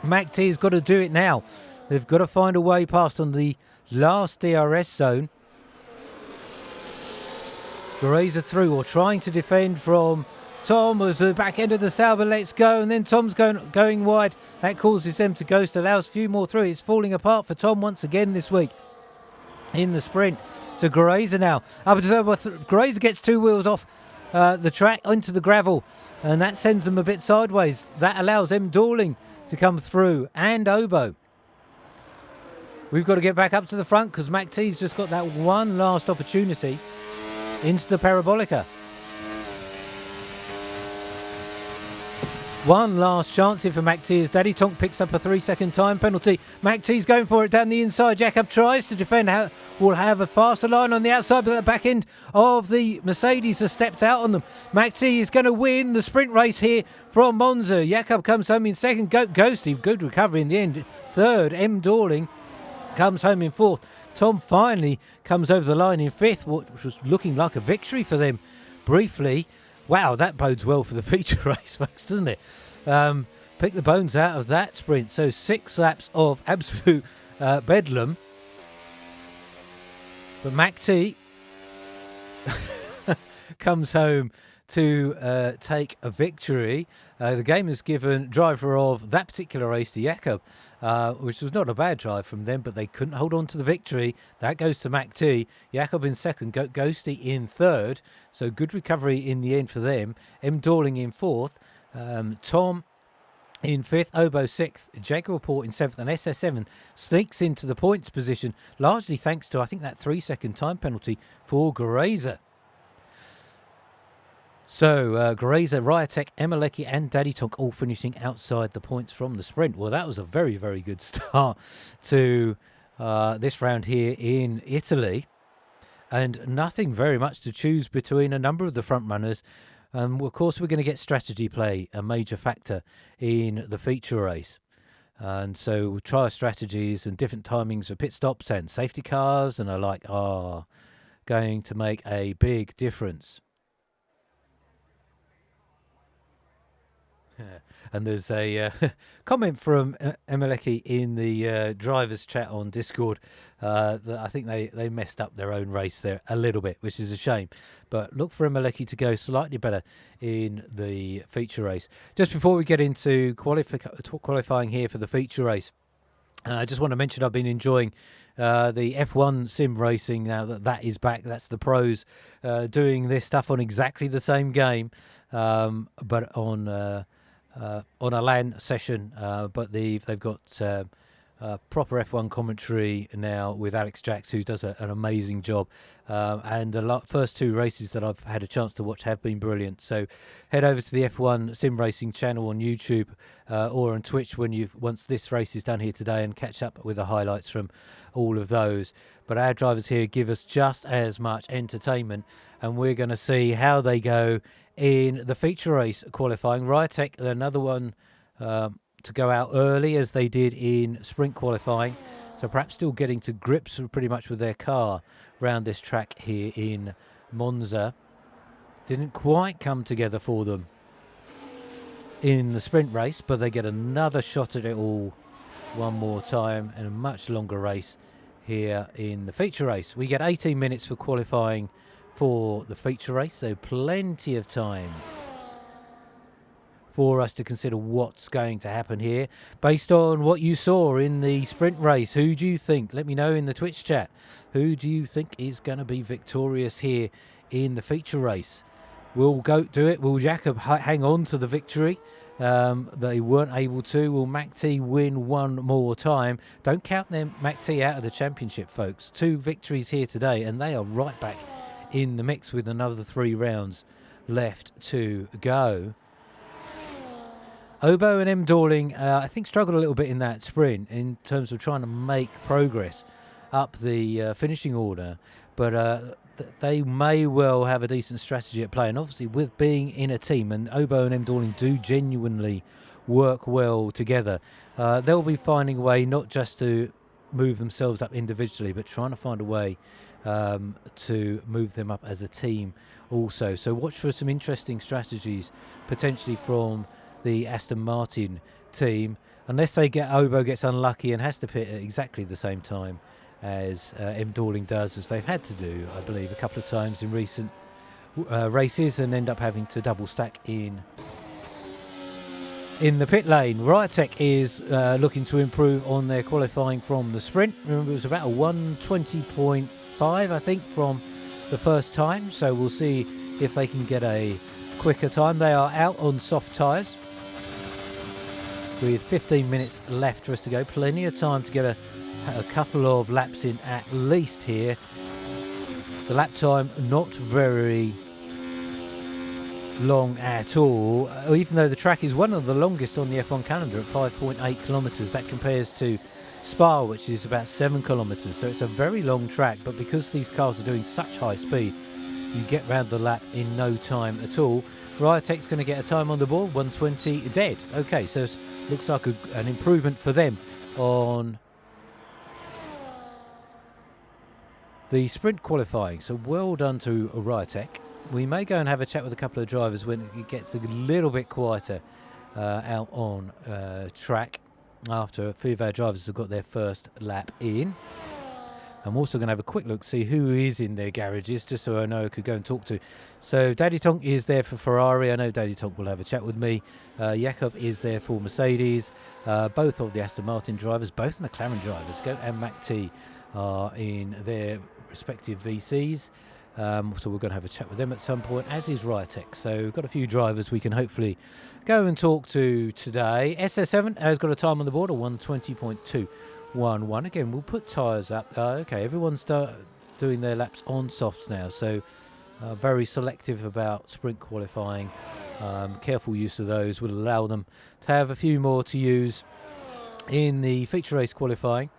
Macktee's got to do it now. They've got to find a way past on the last DRS zone. Geraza through, or trying to defend from Tom as the back end of the Sauber lets go, and then Tom's going wide. That causes them to ghost, allows a few more through. It's falling apart for Tom once again this week in the sprint. So Geraza now up to Geraza gets 2 wheels off the track into the gravel, and that sends them a bit sideways. That allows M. Dorling to come through, and Obo. We've got to get back up to the front because Macktee's just got that one last opportunity into the Parabolica. One last chance here for Macktee as Daddy Tonk picks up a 3-second time penalty. Macktee's going for it down the inside. Jakub tries to defend. Will have a faster line on the outside, but the back end of the Mercedes has stepped out on them. Macktee is going to win the sprint race here from Monza. Jakub comes home in 2nd. GoatGhosty, good recovery in the end. 3rd, M. Dorling comes home in 4th. Tom finally comes over the line in 5th, which was looking like a victory for them briefly. Wow, that bodes well for the feature race, folks, doesn't it? Pick the bones out of that sprint. So 6 laps of absolute bedlam. But Macktee comes home to take a victory. The game has given driver of that particular race to Jakub, which was not a bad drive from them, but they couldn't hold on to the victory. That goes to Macktee. Jakub in 2nd, GoatGhosty in 3rd. So good recovery in the end for them. M. Dorling in 4th. Tom in 5th, Obo 6th, Jaguar Port in 7th, and SS7 sneaks into the points position, largely thanks to, I think, that 3-second time penalty for Geraza. So, Geraza, Ryatek, Emeleki and Daddy Tonk all finishing outside the points from the sprint. Well, that was a very, very good start to this round here in Italy. And nothing very much to choose between a number of the front runners. Of course, we're going to get strategy play, a major factor in the feature race. And so we'll try our strategies and different timings of pit stops and safety cars and alike are going to make a big difference. And there's a comment from Emeleki in the drivers chat on Discord that I think they messed up their own race there a little bit, which is a shame. But look for Emeleki to go slightly better in the feature race. Just before we get into qualifying here for the feature race, I just want to mention I've been enjoying the F1 sim racing now that is back. That's the pros doing this stuff on exactly the same game, but on a LAN session. But they've got proper F1 commentary now with Alex Jacks, who does an amazing job. And the first two races that I've had a chance to watch have been brilliant. So head over to the F1 Sim Racing channel on YouTube or on Twitch once this race is done here today, and catch up with the highlights from all of those. But our drivers here give us just as much entertainment, and we're going to see how they go in the feature race qualifying. Rytec, another one to go out early as they did in sprint qualifying, so perhaps still getting to grips pretty much with their car around this track here in Monza. Didn't quite come together for them in the sprint race, but they get another shot at it all one more time, and a much longer race here in the feature race. We get 18 minutes for qualifying for the feature race, so plenty of time for us to consider what's going to happen here based on what you saw in the sprint race. Who do you think? Let me know in the Twitch chat. Who do you think is going to be victorious here in the feature race? Will Goat do it? Will Jakub hang on to the victory? They weren't able to. Will Macktee win one more time? Don't count them Macktee out of the championship, folks. 2 victories here today, and they are right back in the mix with another 3 rounds left to go. Obo and M. Dorling, I think, struggled a little bit in that sprint in terms of trying to make progress up the finishing order, but they may well have a decent strategy at play. And obviously, with being in a team, and Obo and M. Dorling do genuinely work well together, they'll be finding a way not just to move themselves up individually, but trying to find a way to move them up as a team also. So watch for some interesting strategies potentially from the Aston Martin team, unless Obo gets unlucky and has to pit at exactly the same time as M. Dorling does, as they've had to do, I believe, a couple of times in recent races, and end up having to double stack in the pit lane. Rytec is looking to improve on their qualifying from the sprint. Remember, it was about a 1:20.5, I think, from the first time, so we'll see if they can get a quicker time. They are out on soft tyres with 15 minutes left for us to go. Plenty of time to get a couple of laps in at least here. The lap time not very long at all, even though the track is one of the longest on the F1 calendar at 5.8 kilometres. That compares to Spa, which is about 7 kilometres, so it's a very long track. But because these cars are doing such high speed, you get round the lap in no time at all. Rytec's going to get a time on the board, 1:20 dead. Okay, so it looks like an improvement for them on the sprint qualifying. So well done to Rytec. We may go and have a chat with a couple of drivers when it gets a little bit quieter out on track, after a few of our drivers have got their first lap in. I'm also going to have a quick look, see who is in their garages, just so I know I could go and talk to. So Daddy Tonk is there for Ferrari. I know Daddy Tonk will have a chat with me. Jakub is there for Mercedes. Both of the Aston Martin drivers, both McLaren drivers, Goat and Macktee, are in their respective VCs. So we're going to have a chat with them at some point, as is Rytec. So we've got a few drivers we can hopefully go and talk to today. SS7 has got a time on the board of 1:20.211. Again, we'll put tyres up. Okay, everyone's doing their laps on softs now, so very selective about sprint qualifying. Careful use of those will allow them to have a few more to use in the feature race qualifying.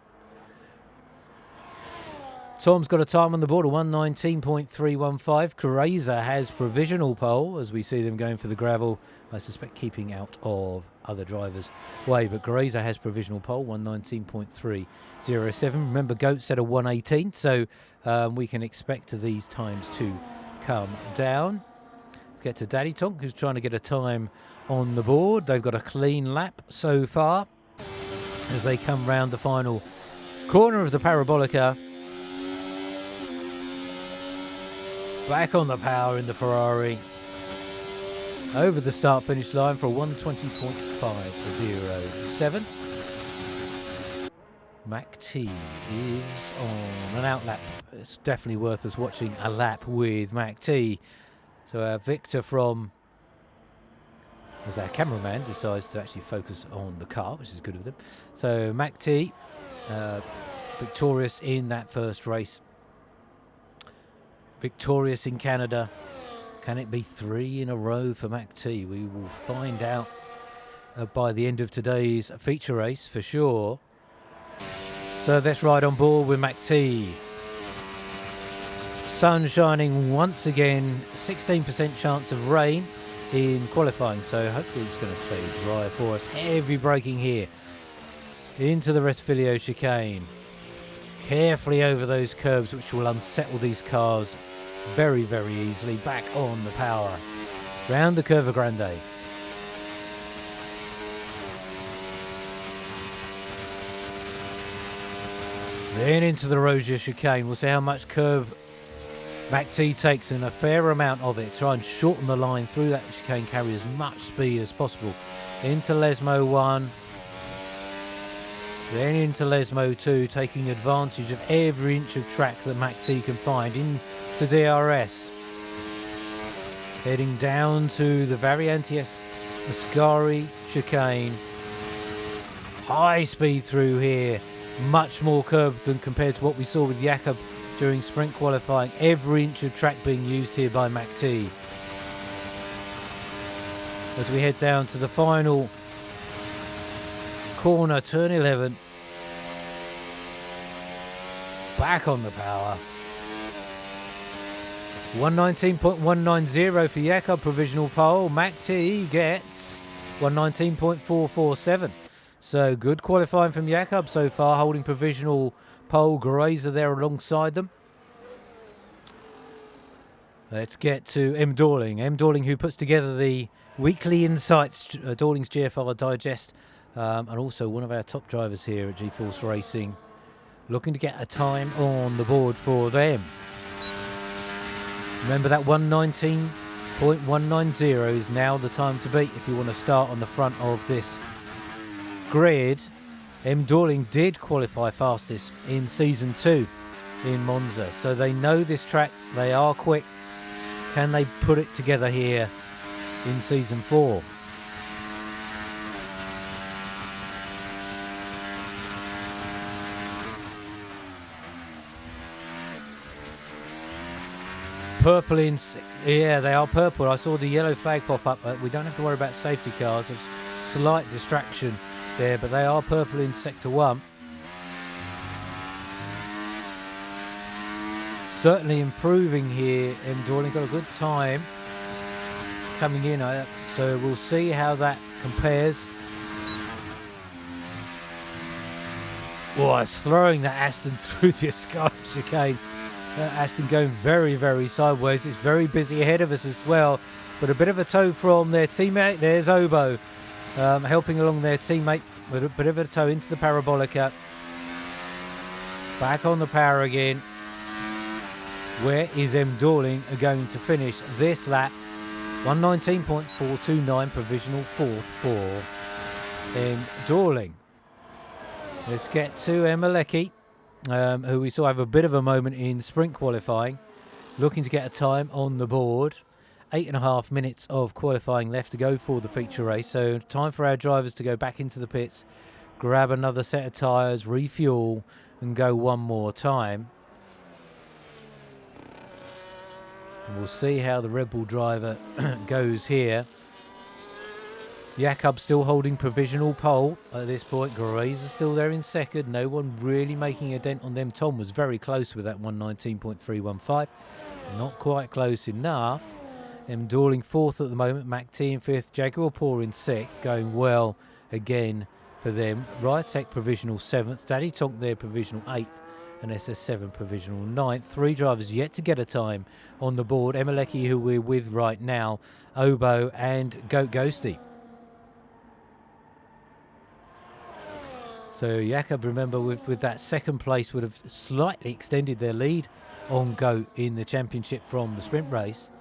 Tom's got a time on the board of 1:19.315. Caraza has provisional pole, as we see them going for the gravel. I suspect keeping out of other drivers' way, but Caraza has provisional pole, 1:19.307. Remember, Goat said a 1:18, so we can expect these times to come down. Let's get to Daddy Tonk, who's trying to get a time on the board. They've got a clean lap so far as they come round the final corner of the Parabolica. Back on the power in the Ferrari. Over the start-finish line for a 1:20.507. Macktee is on an out lap. It's definitely worth us watching a lap with Macktee. So our Victor from, as our cameraman, decides to actually focus on the car, which is good of them. So Macktee, victorious in that first race. Victorious in Canada. Can it be 3 in a row for Macktee? We will find out by the end of today's feature race for sure. So let's ride on board with Macktee. Sun shining once again, 16% chance of rain in qualifying, so hopefully it's going to stay dry for us. Heavy braking here into the Resfilio chicane. Carefully over those curbs, which will unsettle these cars very, very easily. Back on the power. Round the Curva Grande. Then into the Rosia chicane. We'll see how much curve Macktee takes, and a fair amount of it. Try and shorten the line through that chicane, carry as much speed as possible. Into Lesmo 1. Then into Lesmo 2, taking advantage of every inch of track that Macktee can find. Into DRS. Heading down to the Variante Ascari chicane. High speed through here. Much more curb than compared to what we saw with Jakub during sprint qualifying. Every inch of track being used here by Macktee. As we head down to the final corner, turn 11. Back on the power. 119.190 for Jakub, provisional pole. Macktee gets 119.447. So good qualifying from Jakub so far, holding provisional pole. Grazer there alongside them. Let's get to M. Dorling. M. Dorling, who puts together the weekly insights, Dorling's GFR Digest, and also one of our top drivers here at G-Force Racing, looking to get a time on the board for them. Remember that 119.190 is now the time to beat if you want to start on the front of this grid. M. Dorling did qualify fastest in Season 2 in Monza, so they know this track. They are quick. Can they put it together here in Season 4? Purple in, yeah, they are purple. I saw the yellow flag pop up, but we don't have to worry about safety cars. There's slight distraction there, but they are purple in Sector 1. Certainly improving here. M. Dorling got a good time coming in, so we'll see how that compares. Oh, it's throwing that Aston through the Ascari chicane. Aston going very, very sideways. It's very busy ahead of us as well, but a bit of a tow from their teammate. There's Obo helping along their teammate with a bit of a tow into the Parabolica. Back on the power again. Where is M. Dorling going to finish this lap? 119.429, provisional fourth for M. Dorling. Let's get to Emelecki, who we saw have a bit of a moment in sprint qualifying, looking to get a time on the board. 8.5 minutes of qualifying left to go for the feature race, so time for our drivers to go back into the pits, grab another set of tyres, refuel, and go one more time. And we'll see how the Red Bull driver goes here. Jakub still holding provisional pole at this point. Grazer still there in second. No one really making a dent on them. Tom was very close with that 119.315. Not quite close enough. M. Dorling fourth at the moment. Macktee in fifth. Jaguar in sixth. Going well again for them. Rytek provisional seventh. Daddy Tonk there provisional eighth. And SS7 provisional ninth. Three drivers yet to get a time on the board. Emelecki, who we're with right now. Obo and GoatGhosty. So Jakub, remember, with that second place would have slightly extended their lead on Goat in the championship from the sprint race.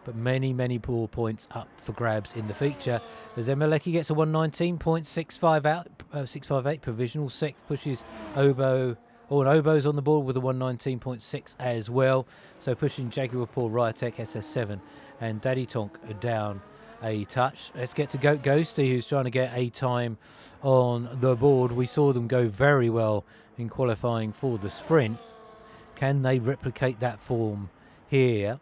but many poor points up for grabs in the feature as Emeleki gets a 119.65 out, 658 provisional. Sixth pushes Obo. And Obo's on the board with a 119.6 as well. So pushing Jaguar, Ryotek, SS7 and Daddy Tonk down a touch. Let's get to GoatGhosty, who's trying to get a time on the board. We saw them go very well in qualifying for the sprint. Can they replicate that form here?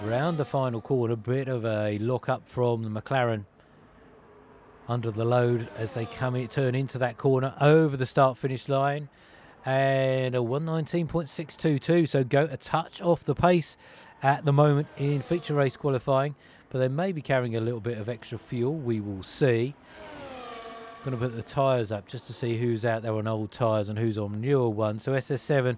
Round the final corner, bit of a lock up from the McLaren under the load as they turn into that corner over the start finish line, and a 119.622. So Goat a touch off the pace at the moment in feature race qualifying, but they may be carrying a little bit of extra fuel. We will see. Going to put the tyres up just to see who's out there on old tyres and who's on newer ones. So SS7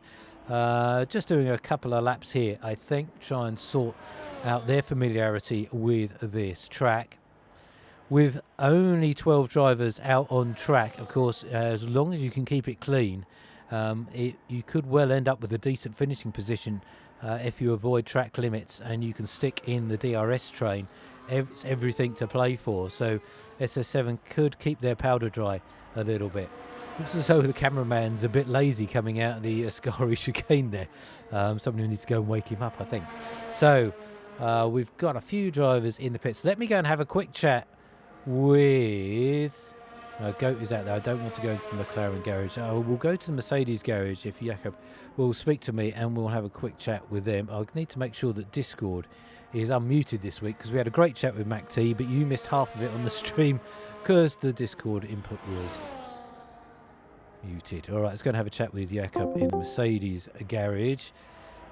just doing a couple of laps here, I think, try and sort out their familiarity with this track. With only 12 drivers out on track, of course, as long as you can keep it clean, you could well end up with a decent finishing position if you avoid track limits and you can stick in the DRS train. It's everything to play for. So SS7 could keep their powder dry a little bit. Looks as though the cameraman's a bit lazy coming out of the Ascari chicane there. Somebody needs to go and wake him up, I think. So we've got a few drivers in the pits. Let me go and have a quick chat with Goat is out there. I don't want to go into the McLaren garage. We'll go to the Mercedes garage if Jakub will speak to me, and we'll have a quick chat with them. I need to make sure that Discord is unmuted this week because we had a great chat with Macktee, but you missed half of it on the stream because the Discord input was muted. All right, let's go and have a chat with Jakub in the Mercedes garage.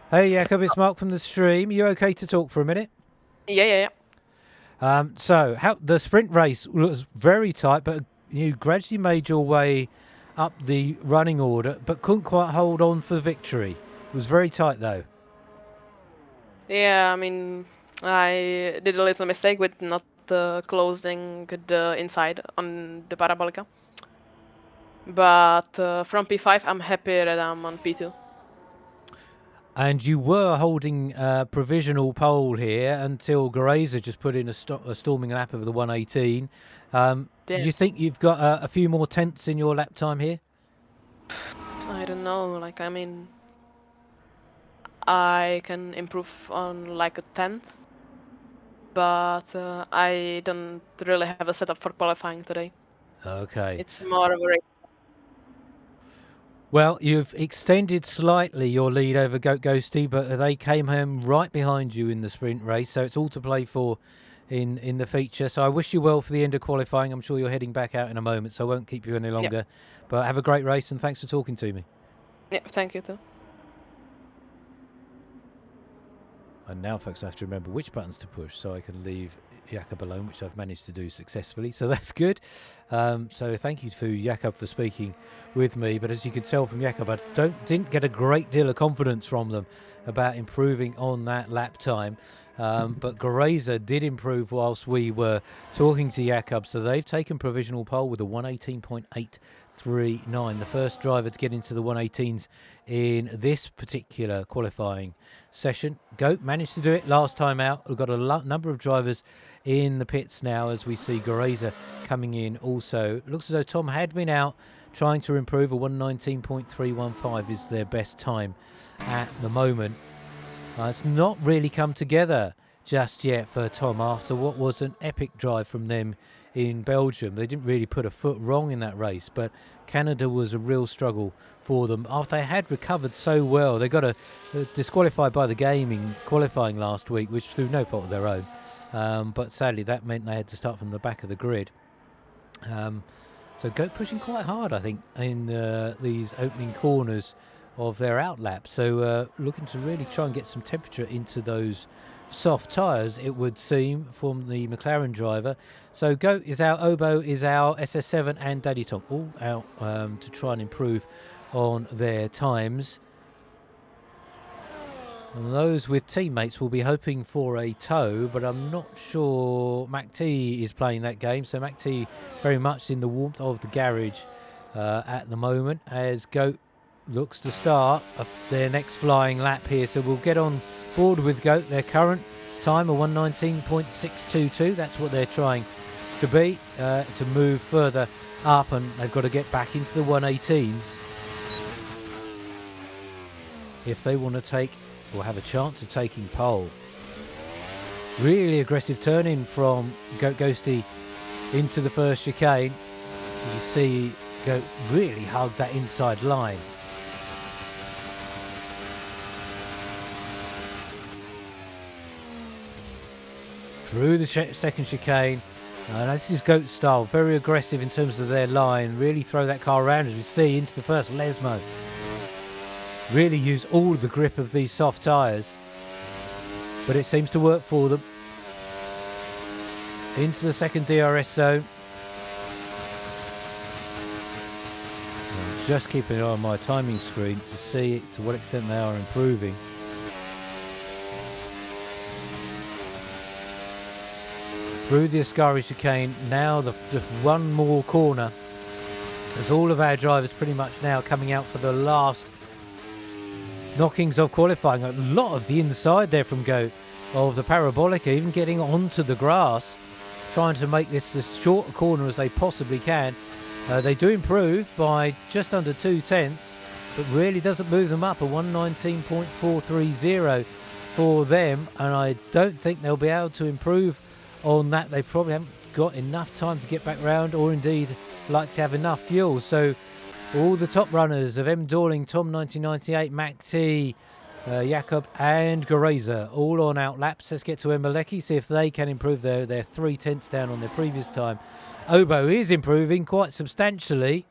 Hey Jakub, it's Mark from the stream. Are you okay to talk for a minute? Yeah. So how the sprint race was very tight, but you gradually made your way up the running order, but couldn't quite hold on for the victory. It was very tight though. Yeah, I mean, I did a little mistake with not closing the inside on the Parabolica. But from P5, I'm happy that I'm on P2. And you were holding provisional pole here until Gareza just put in a storming lap of the 118. Do you think you've got a few more tenths in your lap time here? I don't know. Like, I mean, I can improve on like a tenth, but I don't really have a setup for qualifying today. Okay. It's more of a race. Well, you've extended slightly your lead over GoatGhosty, but they came home right behind you in the sprint race, so it's all to play for in the feature. So I wish you well for the end of qualifying. I'm sure you're heading back out in a moment, so I won't keep you any longer. Yep. But have a great race, and thanks for talking to me. Yeah, thank you too. And now, folks, I have to remember which buttons to push so I can leave Jakub alone, which I've managed to do successfully, so that's good. So thank you to Jakub for speaking with me, but as you can tell from Jakub, I didn't get a great deal of confidence from them about improving on that lap time, but Gareza did improve whilst we were talking to Jakub, so they've taken provisional pole with a 118.839, the first driver to get into the 118s in this particular qualifying session. Goat managed to do it last time out. We've got a number of drivers in the pits now as we see Gareza coming in also. Looks as though Tom had been out trying to improve. A 119.315 is their best time at the moment. It's not really come together just yet for Tom after what was an epic drive from them in Belgium. They didn't really put a foot wrong in that race, but Canada was a real struggle for them. After they had recovered so well, they got disqualified by the game in qualifying last week, which through no fault of their own. But sadly, that meant they had to start from the back of the grid. So Goat pushing quite hard, I think, in these opening corners of their outlap. So looking to really try and get some temperature into those soft tyres, it would seem, from the McLaren driver. So Goat is out, Obo is out, SS7 and Daddy Tom all out to try and improve on their times. And those with teammates will be hoping for a tow, but I'm not sure Macktee is playing that game. So Macktee very much in the warmth of the garage at the moment as Goat looks to start their next flying lap here. So we'll get on board with Goat, their current time of 119.622. That's what they're trying to be, to move further up, and they've got to get back into the 118s if they want to take or have a chance of taking pole. Really aggressive turning from GoatGhosty into the first chicane. You see Goat really hug that inside line. Through the second chicane. This is Goat style, very aggressive in terms of their line. Really throw that car around, as we see, into the first Lesmo. Really use all the grip of these soft tyres, but it seems to work for them. Into the second DRS zone. I'm just keeping an eye on my timing screen to see to what extent they are improving. Through the Ascari chicane, now just one more corner, as all of our drivers pretty much now coming out for the last knockings of qualifying. A lot of the inside there from Goat of the Parabolica, even getting onto the grass, trying to make this as short a corner as they possibly can. They do improve by just under 2/10, but really doesn't move them up. A 119.430 for them, and I don't think they'll be able to improve on that. They probably haven't got enough time to get back round, or indeed like to have enough fuel. So all the top runners of M. Dorling, Tom 1998, Macktee, Jakub and Gareza all on out laps. Let's get to Emeleki, see if they can improve. They're 3/10 down on their previous time. Obo is improving quite substantially.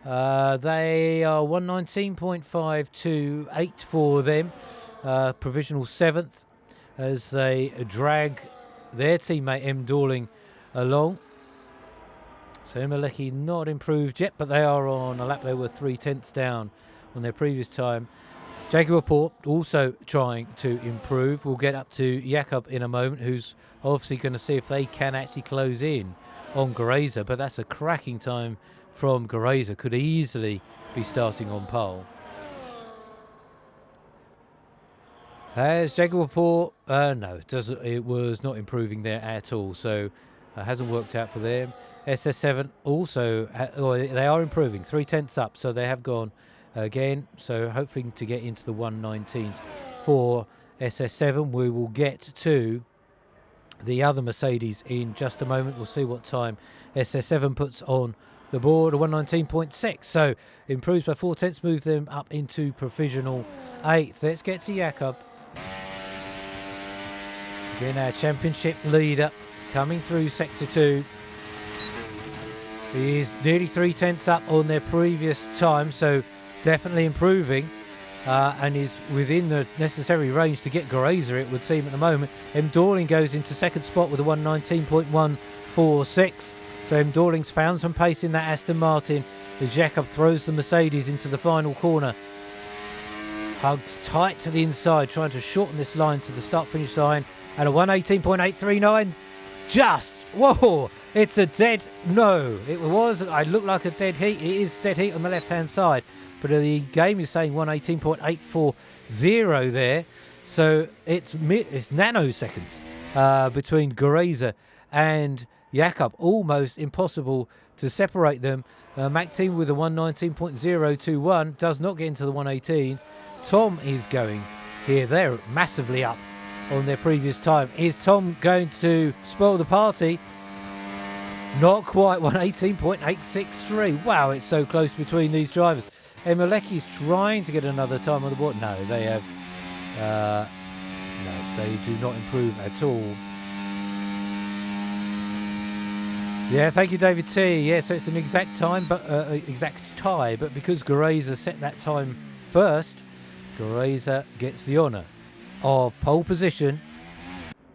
They are 119.528 for them. Provisional 7th as they drag their teammate M. Dorling along. So Emeleki not improved yet, but they are on a lap. They were 3/10 down on their previous time. Jakub also trying to improve. We'll get up to Jakub in a moment, who's obviously going to see if they can actually close in on Gareza, but that's a cracking time from Gareza. Could easily be starting on pole. Has Jakub no, it was not improving there at all, so hasn't worked out for them. SS7 also, they are improving, 3/10 up, so they have gone again, so hoping to get into the 119s for SS7. We will get to the other Mercedes in just a moment. We'll see what time SS7 puts on the board, a 119.6, so improves by 4/10, moves them up into provisional 8th. Let's get to Jakub. Again, our championship leader coming through sector 2. He is nearly 3/10 up on their previous time, so definitely improving, and is within the necessary range to get Gareza, it would seem, at the moment. M. Dorling goes into second spot with a 119.146. So M. Dorling's found some pace in that Aston Martin as Jakub throws the Mercedes into the final corner. Hugs tight to the inside, trying to shorten this line to the start-finish line. And a 118.839. Just, whoa, it's a dead, no. It looked like a dead heat. It is dead heat on the left-hand side. But the game is saying 118.840 there. So it's nanoseconds between Gareza and Jakub. Almost impossible to separate them. Macktee with a 119.021 does not get into the 118s. Tom is going here. They're massively up on their previous time. Is Tom going to spoil the party? Not quite. 118.863. Wow, it's so close between these drivers. Emeleki is trying to get another time on the board. No, they have. No, they do not improve at all. Yeah, thank you, David T. Yeah, so it's an exact time, but exact tie. But because Gareza set that time first, Gareza gets the honour of pole position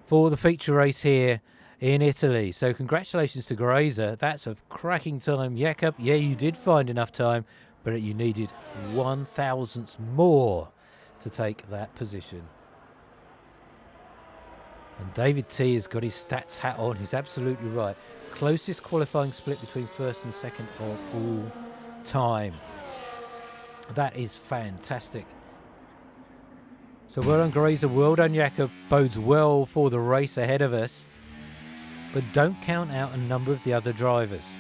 for the feature race here in Italy. So congratulations to Gareza. That's a cracking time. Jakub, yeah, you did find enough time, but you needed 1,000ths more to take that position. And David T has got his stats hat on. He's absolutely right. Closest qualifying split between first and second of all time. That is fantastic. So well done, Grazer. Well done, Jakub. Bodes well for the race ahead of us. But don't count out a number of the other drivers.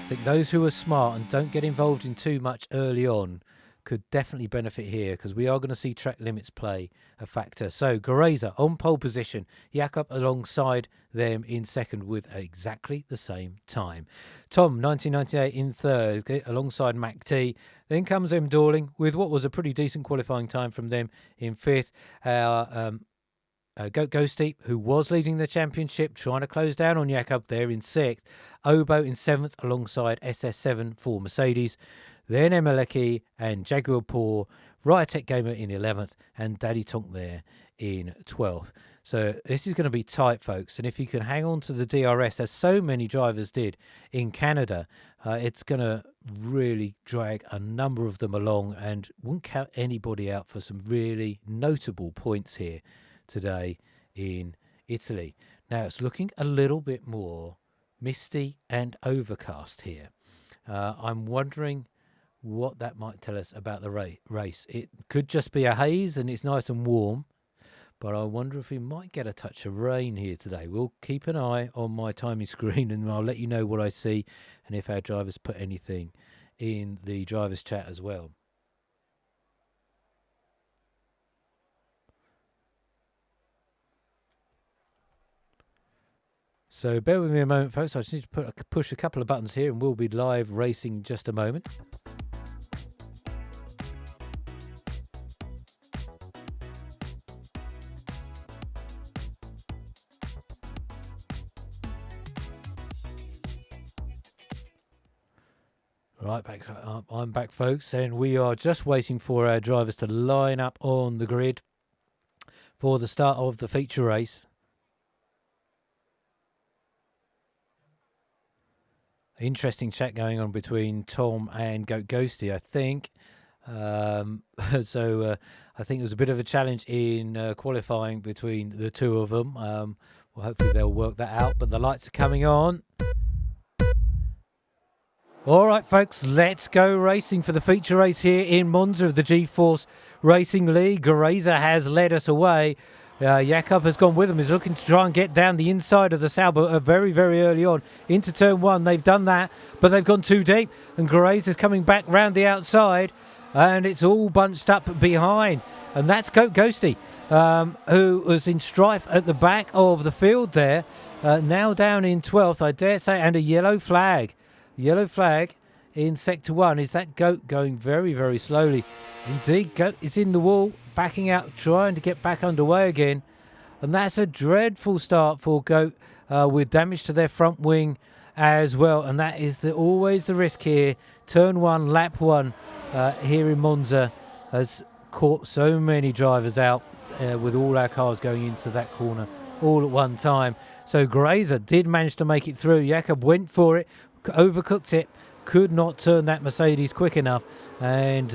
I think those who are smart and don't get involved in too much early on could definitely benefit here, because we are going to see track limits play a factor. So Grazer on pole position, Jakub alongside them in second with exactly the same time. Tom, 1998 in third alongside Macktee. Then comes Dorling with what was a pretty decent qualifying time from them in fifth. GoatGhosty, who was leading the championship, trying to close down on Jakub there in sixth. Obo in seventh alongside SS7 for Mercedes. Then Emeleki and Jakub, Riotech Gamer in 11th, and Daddy Tonk there in 12th. So this is going to be tight, folks. And if you can hang on to the DRS, as so many drivers did in Canada, it's going to really drag a number of them along, and won't count anybody out for some really notable points here today in Italy. Now it's looking a little bit more misty and overcast here. I'm wondering what that might tell us about the race. It could just be a haze and it's nice and warm, but I wonder if we might get a touch of rain here today. We'll keep an eye on my timing screen and I'll let you know what I see and if our drivers put anything in the drivers chat as well. So bear with me a moment, folks. I just need to push a couple of buttons here and we'll be live racing in just a moment. Right, I'm back, folks, and we are just waiting for our drivers to line up on the grid for the start of the feature race. Interesting chat going on between Tom and GoatGhosty, I think. So I think it was a bit of a challenge in qualifying between the two of them. Well, hopefully they'll work that out, but the lights are coming on. All right, folks, let's go racing for the feature race here in Monza of the G-Force Racing League. Grazer has led us away. Jakub has gone with him. He's looking to try and get down the inside of the Sauber very, very early on into turn one. They've done that, but they've gone too deep. And Grazer's coming back round the outside, and it's all bunched up behind. And that's GoatGhosty, who was in strife at the back of the field there. Now down in 12th, I dare say, and a yellow flag. Yellow flag in sector one. Is that Goat going very, very slowly? Indeed, Goat is in the wall, backing out, trying to get back underway again. And that's a dreadful start for Goat, with damage to their front wing as well. And that is always the risk here. Turn one, lap one here in Monza has caught so many drivers out with all our cars going into that corner all at one time. So Grazer did manage to make it through. Jakub went for it, overcooked it, could not turn that Mercedes quick enough, and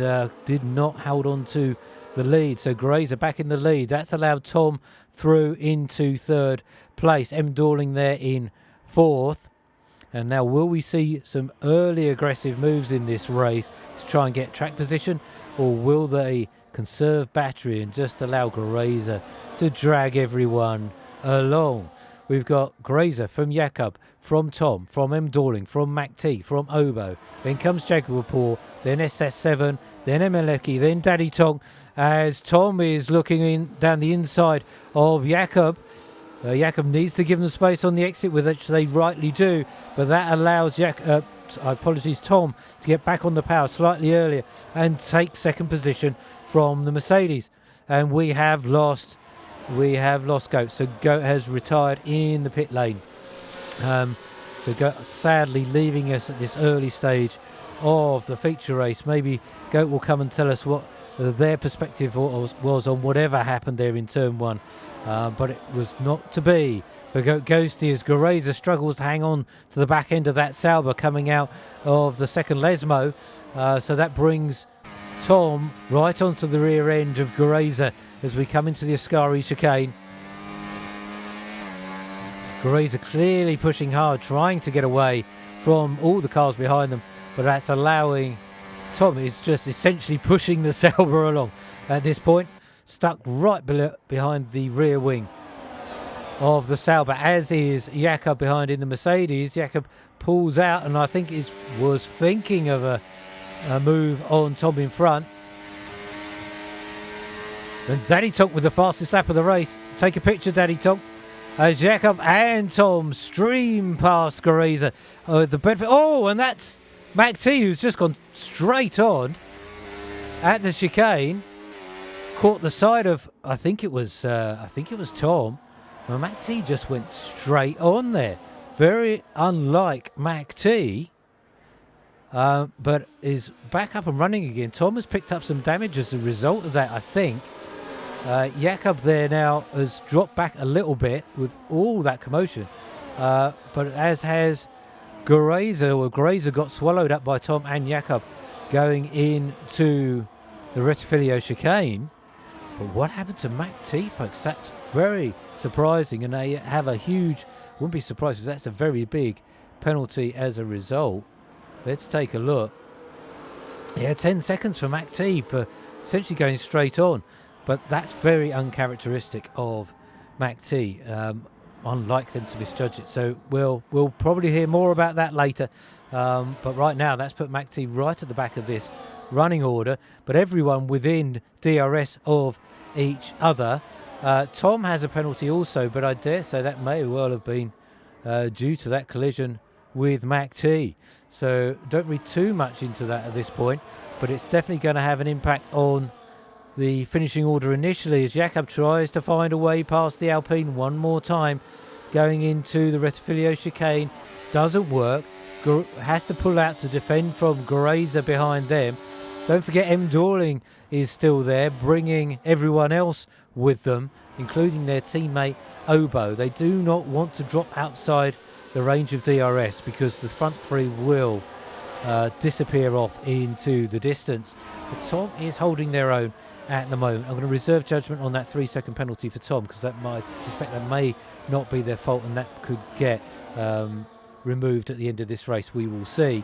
did not hold on to the lead. So Grazer back in the lead. That's allowed Tom through into third place. Dorling there in fourth. And now will we see some early aggressive moves in this race to try and get track position, or will they conserve battery and just allow Grazer to drag everyone along? We've got Grazer from Jakub, from Tom, from Dorling, from Macktee, from Obo. Then comes Jakub, then SS7, then Emeleki, then Daddy Tonk, as Tom is looking in down the inside of Jakub. Jakub needs to give them space on the exit, which they rightly do, but that allows Tom to get back on the power slightly earlier and take second position from the Mercedes. And we have lost Goat. So Goat has retired in the pit lane. So Goat sadly leaving us at this early stage of the feature race. Maybe Goat will come and tell us what their perspective was on whatever happened there in turn one. But it was not to be for GoatGhosty, as Grazer struggles to hang on to the back end of that Sauber coming out of the second Lesmo. So that brings Tom right onto the rear end of Grazer as we come into the Ascari chicane. Grazer clearly pushing hard, trying to get away from all the cars behind them, but that's allowing Tom is just essentially pushing the Sauber along at this point. stuck right behind the rear wing of the Sauber, as is Jakub behind in the Mercedes. Jakub pulls out, and I think was thinking of a move on Tom in front. And Daddy Tonk with the fastest lap of the race. Take a picture, Daddy Tonk. As Jakub and Tom stream past Garaza. The Bedford. Oh, and that's Macktee, who's just gone straight on at the chicane. Caught the side of, I think it was Tom. Well, Macktee just went straight on there. Very unlike Macktee, but is back up and running again. Tom has picked up some damage as a result of that, I think. Jakub there now has dropped back a little bit with all that commotion, but as has Garaza got swallowed up by Tom and Jakub going into the Retifilio chicane. But what happened to Macktee, folks? That's very surprising, and they have a huge, wouldn't be surprised if that's a very big penalty as a result. Let's take a look. Yeah, 10 seconds for Macktee for essentially going straight on, but that's very uncharacteristic of Macktee. Unlike them to misjudge it. So we'll probably hear more about that later. But right now, that's put Macktee right at the back of this running order. But everyone within DRS of each other. Tom has a penalty also, but I dare say that may well have been due to that collision with Macktee. So don't read too much into that at this point. But it's definitely going to have an impact on the finishing order initially, as Jakub tries to find a way past the Alpine one more time, going into the Retifilio chicane. Doesn't work. Has to pull out to defend from Garaza behind them. Don't forget M. Dorling is still there, bringing everyone else with them, including their teammate Obo. They do not want to drop outside the range of DRS because the front three will disappear off into the distance. But Tom is holding their own at the moment. I'm going to reserve judgment on that 3-second penalty for Tom, because that suspect that may not be their fault, and that could get removed at the end of this race. We will see.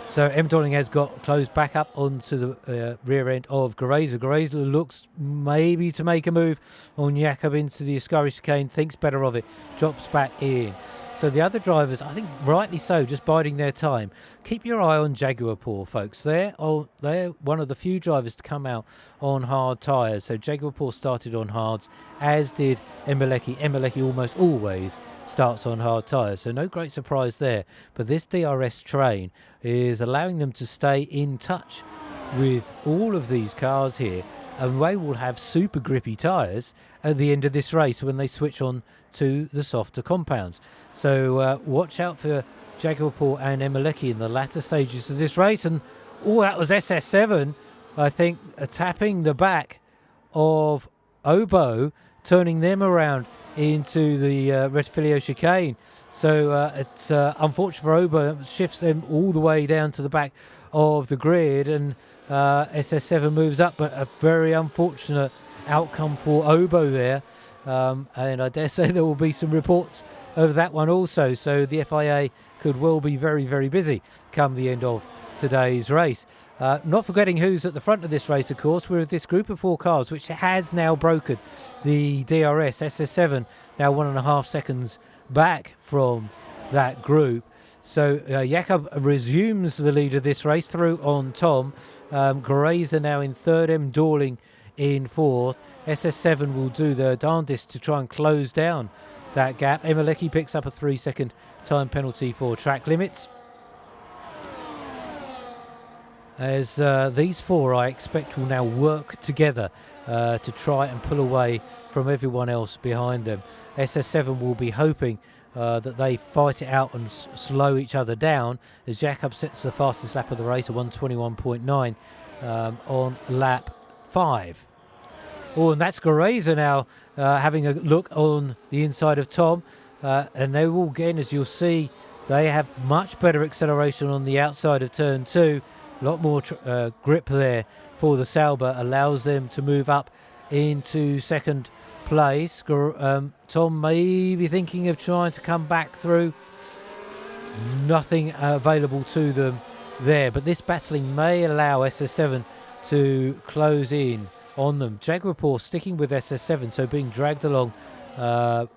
So M. Dorling has got closed back up onto the rear end of Garaza. Garaza looks maybe to make a move on Jakub into the Ascari chicane, thinks better of it, drops back in. So the other drivers, I think rightly so, just biding their time. Keep your eye on Jaguarpour, folks. They're one of the few drivers to come out on hard tyres. So Jaguarpour started on hards, as did Emeleki. Emeleki almost always starts on hard tyres, so no great surprise there. But this DRS train is allowing them to stay in touch with all of these cars here, and they will have super grippy tyres at the end of this race when they switch on to the softer compounds. So watch out for Jaguarpour and Emeleki in the latter stages of this race. And that was SS7, I think, tapping the back of Obo, turning them around into the Retifilio chicane. So it's unfortunate for Obo. It shifts them all the way down to the back of the grid, and SS7 moves up, but a very unfortunate outcome for Obo there. And I dare say there will be some reports over that one also. So the FIA could well be very, very busy come the end of today's race. Not forgetting who's at the front of this race, of course. We're this group of 4 cars, which has now broken the DRS. SS7 now 1.5 seconds back from that group. So Jakub resumes the lead of this race through on Tom. Garaza now in third, M. Dorling in fourth. SS7 will do their darndest to try and close down that gap. Emeleki picks up a 3-second time penalty for track limits. As these 4, I expect, will now work together to try and pull away from everyone else behind them. SS7 will be hoping that they fight it out and slow each other down, as Jakub sets the fastest lap of the race, a 1:21.9 on lap 5. Oh, and that's Garaza now having a look on the inside of Tom. And they will, again, as you'll see, they have much better acceleration on the outside of turn 2. A lot more grip there for the Sauber, allows them to move up into second place. Tom may be thinking of trying to come back through. Nothing available to them there, but this battling may allow SS7 to close in on them. Jakub sticking with SS7, so being dragged along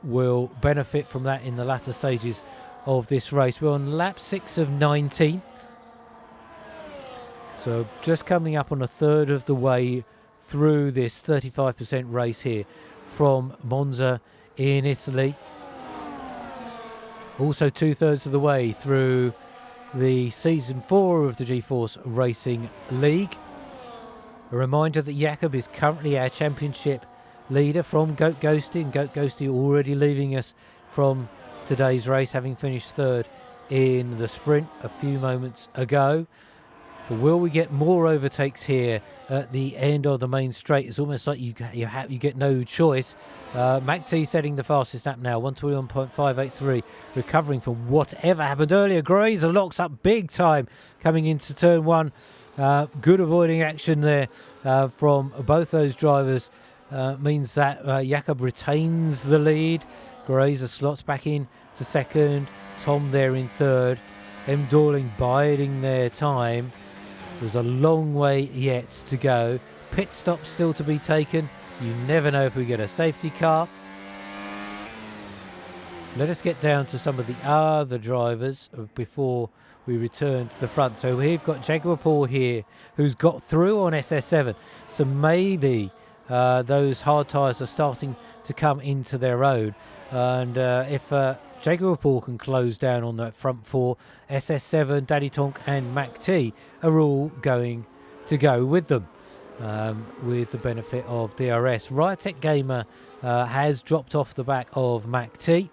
will benefit from that in the latter stages of this race. We're on lap 6 of 19. So just coming up on a third of the way through this 35% race here from Monza in Italy. Also 2/3 of the way through the season 4 of the G-Force Racing League. A reminder that Jakub is currently our championship leader from GoatGhosty, and GoatGhosty already leaving us from today's race, having finished third in the sprint a few moments ago. But will we get more overtakes here at the end of the main straight? It's almost like you get no choice. Macktee setting the fastest lap now, 121.583, recovering from whatever happened earlier. Grazer locks up big time coming into turn 1. Good avoiding action there from both those drivers. Means that Jakub retains the lead. Grazer slots back in to second. Tom there in third. Dorling biding their time. There's a long way yet to go. Pit stop still to be taken. You never know if we get a safety car. Let us get down to some of the other drivers before we return to the front. So we've got Jakub here, who's got through on SS7. So maybe those hard tyres are starting to come into their own. And if Jakub can close down on that front 4, SS7, Daddy Tonk and Macktee are all going to go with them, with the benefit of DRS. Riotech Gamer has dropped off the back of Macktee.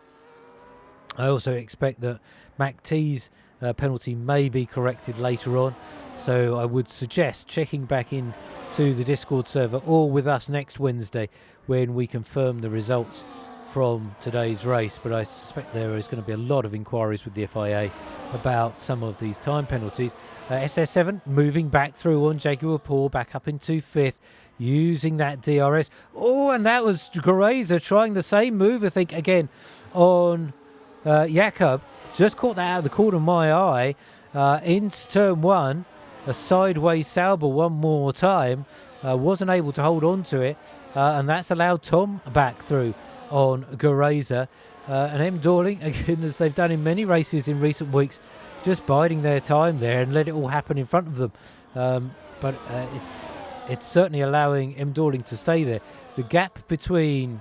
I also expect that Macktee's penalty may be corrected later on, so I would suggest checking back in to the Discord server or with us next Wednesday when we confirm the results from today's race. But I suspect there is going to be a lot of inquiries with the FIA about some of these time penalties. SS7 moving back through on Jakub back up into 5th, using that DRS. Oh, and that was Grazer trying the same move, I think, again on Jakub. Just caught that out of the corner of my eye. Into turn 1, a sideways Sauber one more time. Wasn't able to hold on to it, and that's allowed Tom back through on Grazer. And Dorling, again, as they've done in many races in recent weeks, just biding their time there and let it all happen in front of them. But it's certainly allowing Dorling to stay there. The gap between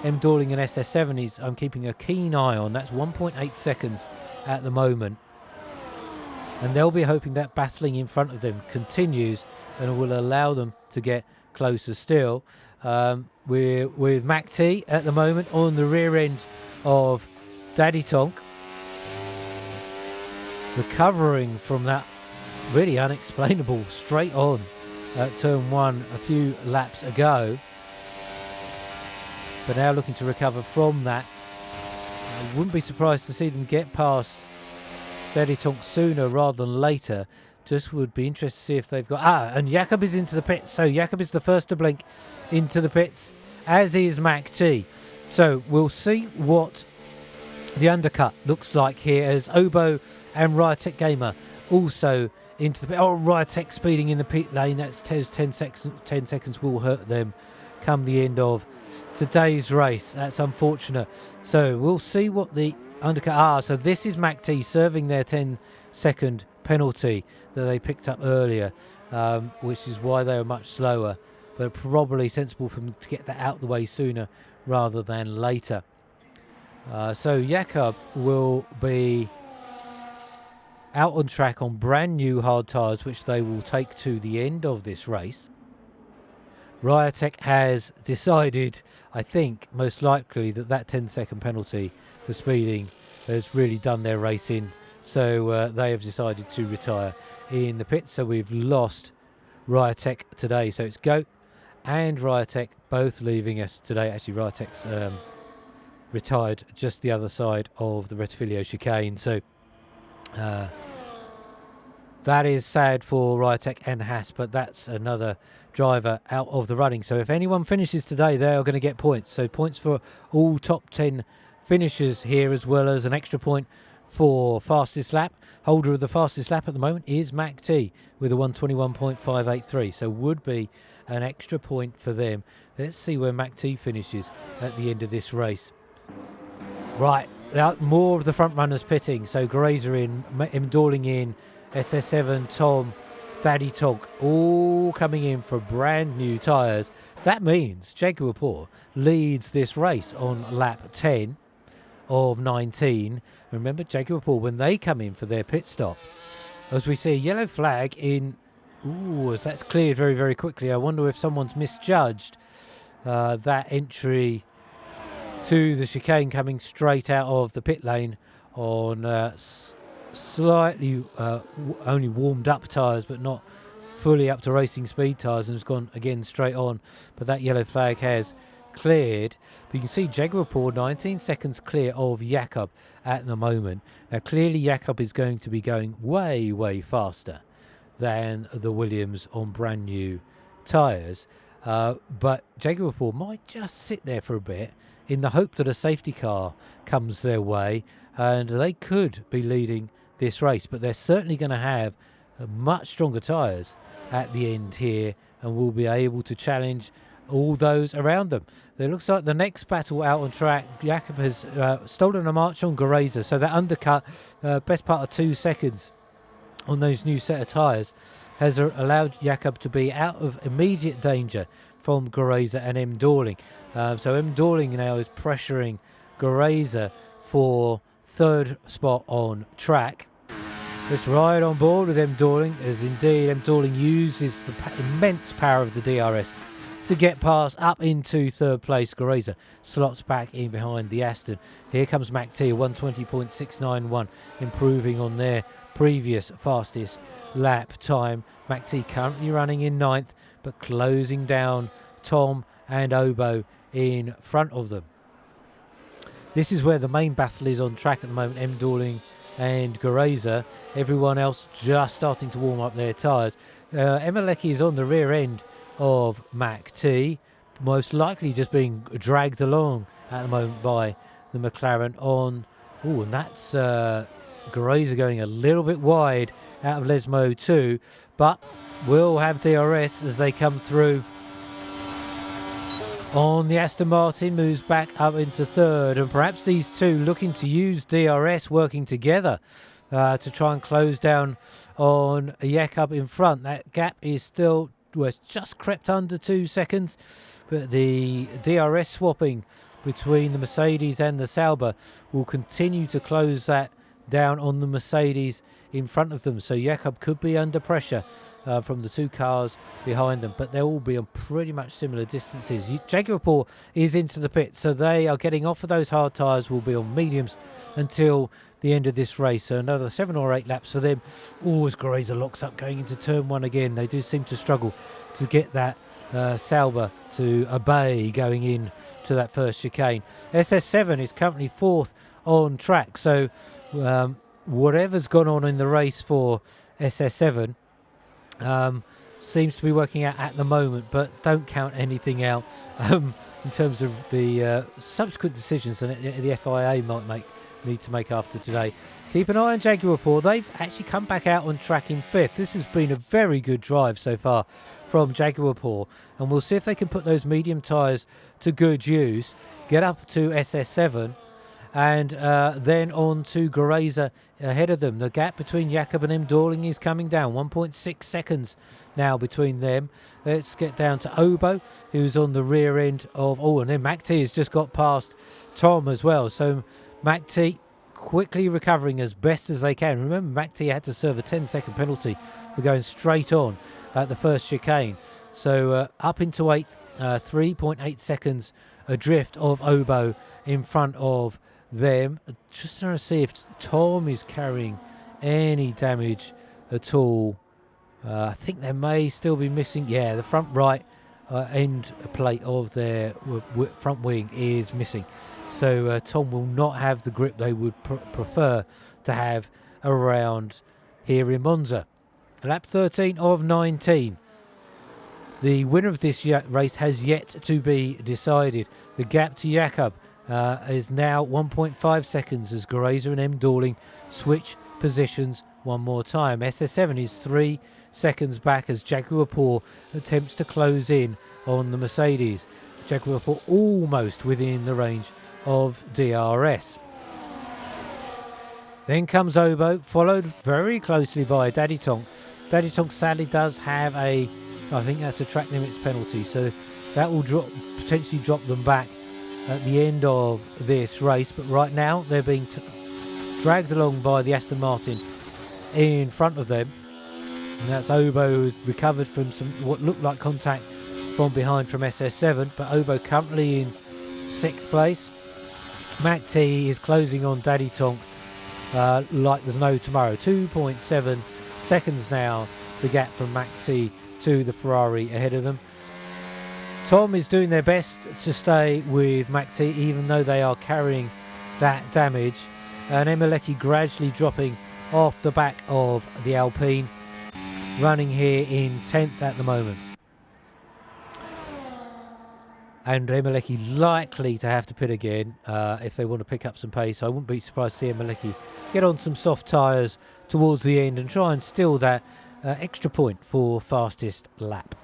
Dorling and SS7 is, I'm keeping a keen eye on. That's 1.8 seconds at the moment. And they'll be hoping that battling in front of them continues and will allow them to get closer still. We're with Macktee at the moment on the rear end of Daddy Tonk, recovering from that really unexplainable straight on at turn 1 a few laps ago, but now looking to recover from that. I wouldn't be surprised to see them get past Daddy Tonk sooner rather than later. Just would be interested to see if they've got... and Jakub is into the pits. So Jakub is the first to blink into the pits, as is Macktee. So we'll see what the undercut looks like here as Obo and Riotech Gamer also into the pit. Oh, Riotech speeding in the pit lane. That's 10 seconds will hurt them come the end of today's race. That's unfortunate. So we'll see what the undercut... so this is Macktee serving their 10-second penalty that they picked up earlier, which is why they were much slower, but probably sensible for them to get that out of the way sooner rather than later. So Jakub will be out on track on brand new hard tyres, which they will take to the end of this race. Riotech has decided, I think most likely, that 10-second penalty for speeding has really done their race in. So they have decided to retire in the pits. So we've lost Riotech today. So it's Goat and Riotech both leaving us today. Actually, Riotech's retired just the other side of the Retifilio chicane. So that is sad for Riotech and Haas, but that's another driver out of the running. So if anyone finishes today, they are going to get points. So points for all top 10 finishers here, as well as an extra point for fastest lap. Holder of the fastest lap at the moment is Macktee with a 1:21.583. So would be an extra point for them. Let's see where Macktee finishes at the end of this race. Right, more of the front runners pitting. So Grazer in, Dawling in, SS7, Tom, Daddy Tog, all coming in for brand new tyres. That means Jakub leads this race on lap 10 of 19. Remember, Jakub, when they come in for their pit stop, as we see a yellow flag in, as that's cleared very, very quickly. I wonder if someone's misjudged that entry to the chicane coming straight out of the pit lane on slightly only warmed up tyres, but not fully up to racing speed tyres, and has gone again straight on. But that yellow flag has cleared. But you can see Jakub 19 seconds clear of Jakub at the moment. Now clearly Jakub is going to be going way, way faster than the Williams on brand new tyres. But Jakub might just sit there for a bit in the hope that a safety car comes their way, and they could be leading this race. But they're certainly going to have much stronger tyres at the end here, and will be able to challenge all those around them. It looks like the next battle out on track, Jakub has stolen a march on Grazer, so that undercut, best part of 2 seconds on those new set of tyres, has allowed Jakub to be out of immediate danger from Grazer and Dawling. So Dawling now is pressuring Grazer for third spot on track. Let's ride on board with Dawling, as indeed Dawling uses the immense power of the DRS to get past up into third place. Grazer slots back in behind the Aston. Here comes Macktee, 1:20.691, improving on their previous fastest lap time. Macktee currently running in 9th, but closing down Tom and Obo in front of them. This is where the main battle is on track at the moment, Dawling and Grazer. Everyone else just starting to warm up their tyres. Emeleki is on the rear end of Macktee, most likely just being dragged along at the moment by the McLaren on. And that's Grazer going a little bit wide out of Lesmo too, but will have DRS as they come through on the Aston Martin. Moves back up into third, and perhaps these two looking to use DRS, working together to try and close down on Jakub in front. That gap is still just crept under 2 seconds, but the DRS swapping between the Mercedes and the Sauber will continue to close that down on the Mercedes in front of them. So Jakub could be under pressure from the two cars behind them, but they'll all be on pretty much similar distances. Jakub is into the pit, so they are getting off of those hard tyres, will be on mediums until the end of this race. So another 7 or 8 laps for them. As Grazer locks up going into turn 1 again. They do seem to struggle to get that Sauber to obey going in to that first chicane. SS7 is currently 4th on track, so whatever's gone on in the race for SS7 seems to be working out at the moment, but don't count anything out in terms of the subsequent decisions that the FIA might need to make after today. Keep an eye on Jakub. They've actually come back out on track in 5th. This has been a very good drive so far from Jakub, and we'll see if they can put those medium tyres to good use, get up to SS7, and then on to Grazer ahead of them. The gap between Jakub and Dawling is coming down, 1.6 seconds now between them. Let's get down to Obo, who's on the rear end of, and then Macktee has just got past Tom as well. So Macktee quickly recovering as best as they can. Remember, Macktee had to serve a 10-second penalty for going straight on at the first chicane. So up into 8th, 3.8 seconds adrift of Obo in front of them. Just trying to see if Tom is carrying any damage at all. I think they may still be missing. Yeah, the front right end plate of their front wing is missing. So Tom will not have the grip they would prefer to have around here in Monza. Lap 13 of 19. The winner of this race has yet to be decided. The gap to Jakub is now 1.5 seconds as Grazer and Dawling switch positions one more time. SS7 is 3 seconds back as Jakub attempts to close in on the Mercedes. Jakub almost within the range of DRS. Then comes Obo, followed very closely by Daddy Tonk. Daddy Tonk sadly does have I think that's a track limits penalty, so that will potentially drop them back at the end of this race. But right now they're being dragged along by the Aston Martin in front of them. And that's Obo, who's recovered from what looked like contact from behind from SS7, but Obo currently in 6th place. Macktee is closing on Daddy Tonk like there's no tomorrow. 2.7 seconds now, the gap from Macktee to the Ferrari ahead of them. Tom is doing their best to stay with Macktee, even though they are carrying that damage. And Emelecki gradually dropping off the back of the Alpine, running here in 10th at the moment. And Emelecki likely to have to pit again if they want to pick up some pace. I wouldn't be surprised to see Emelecki get on some soft tyres towards the end and try and steal that extra point for fastest lap.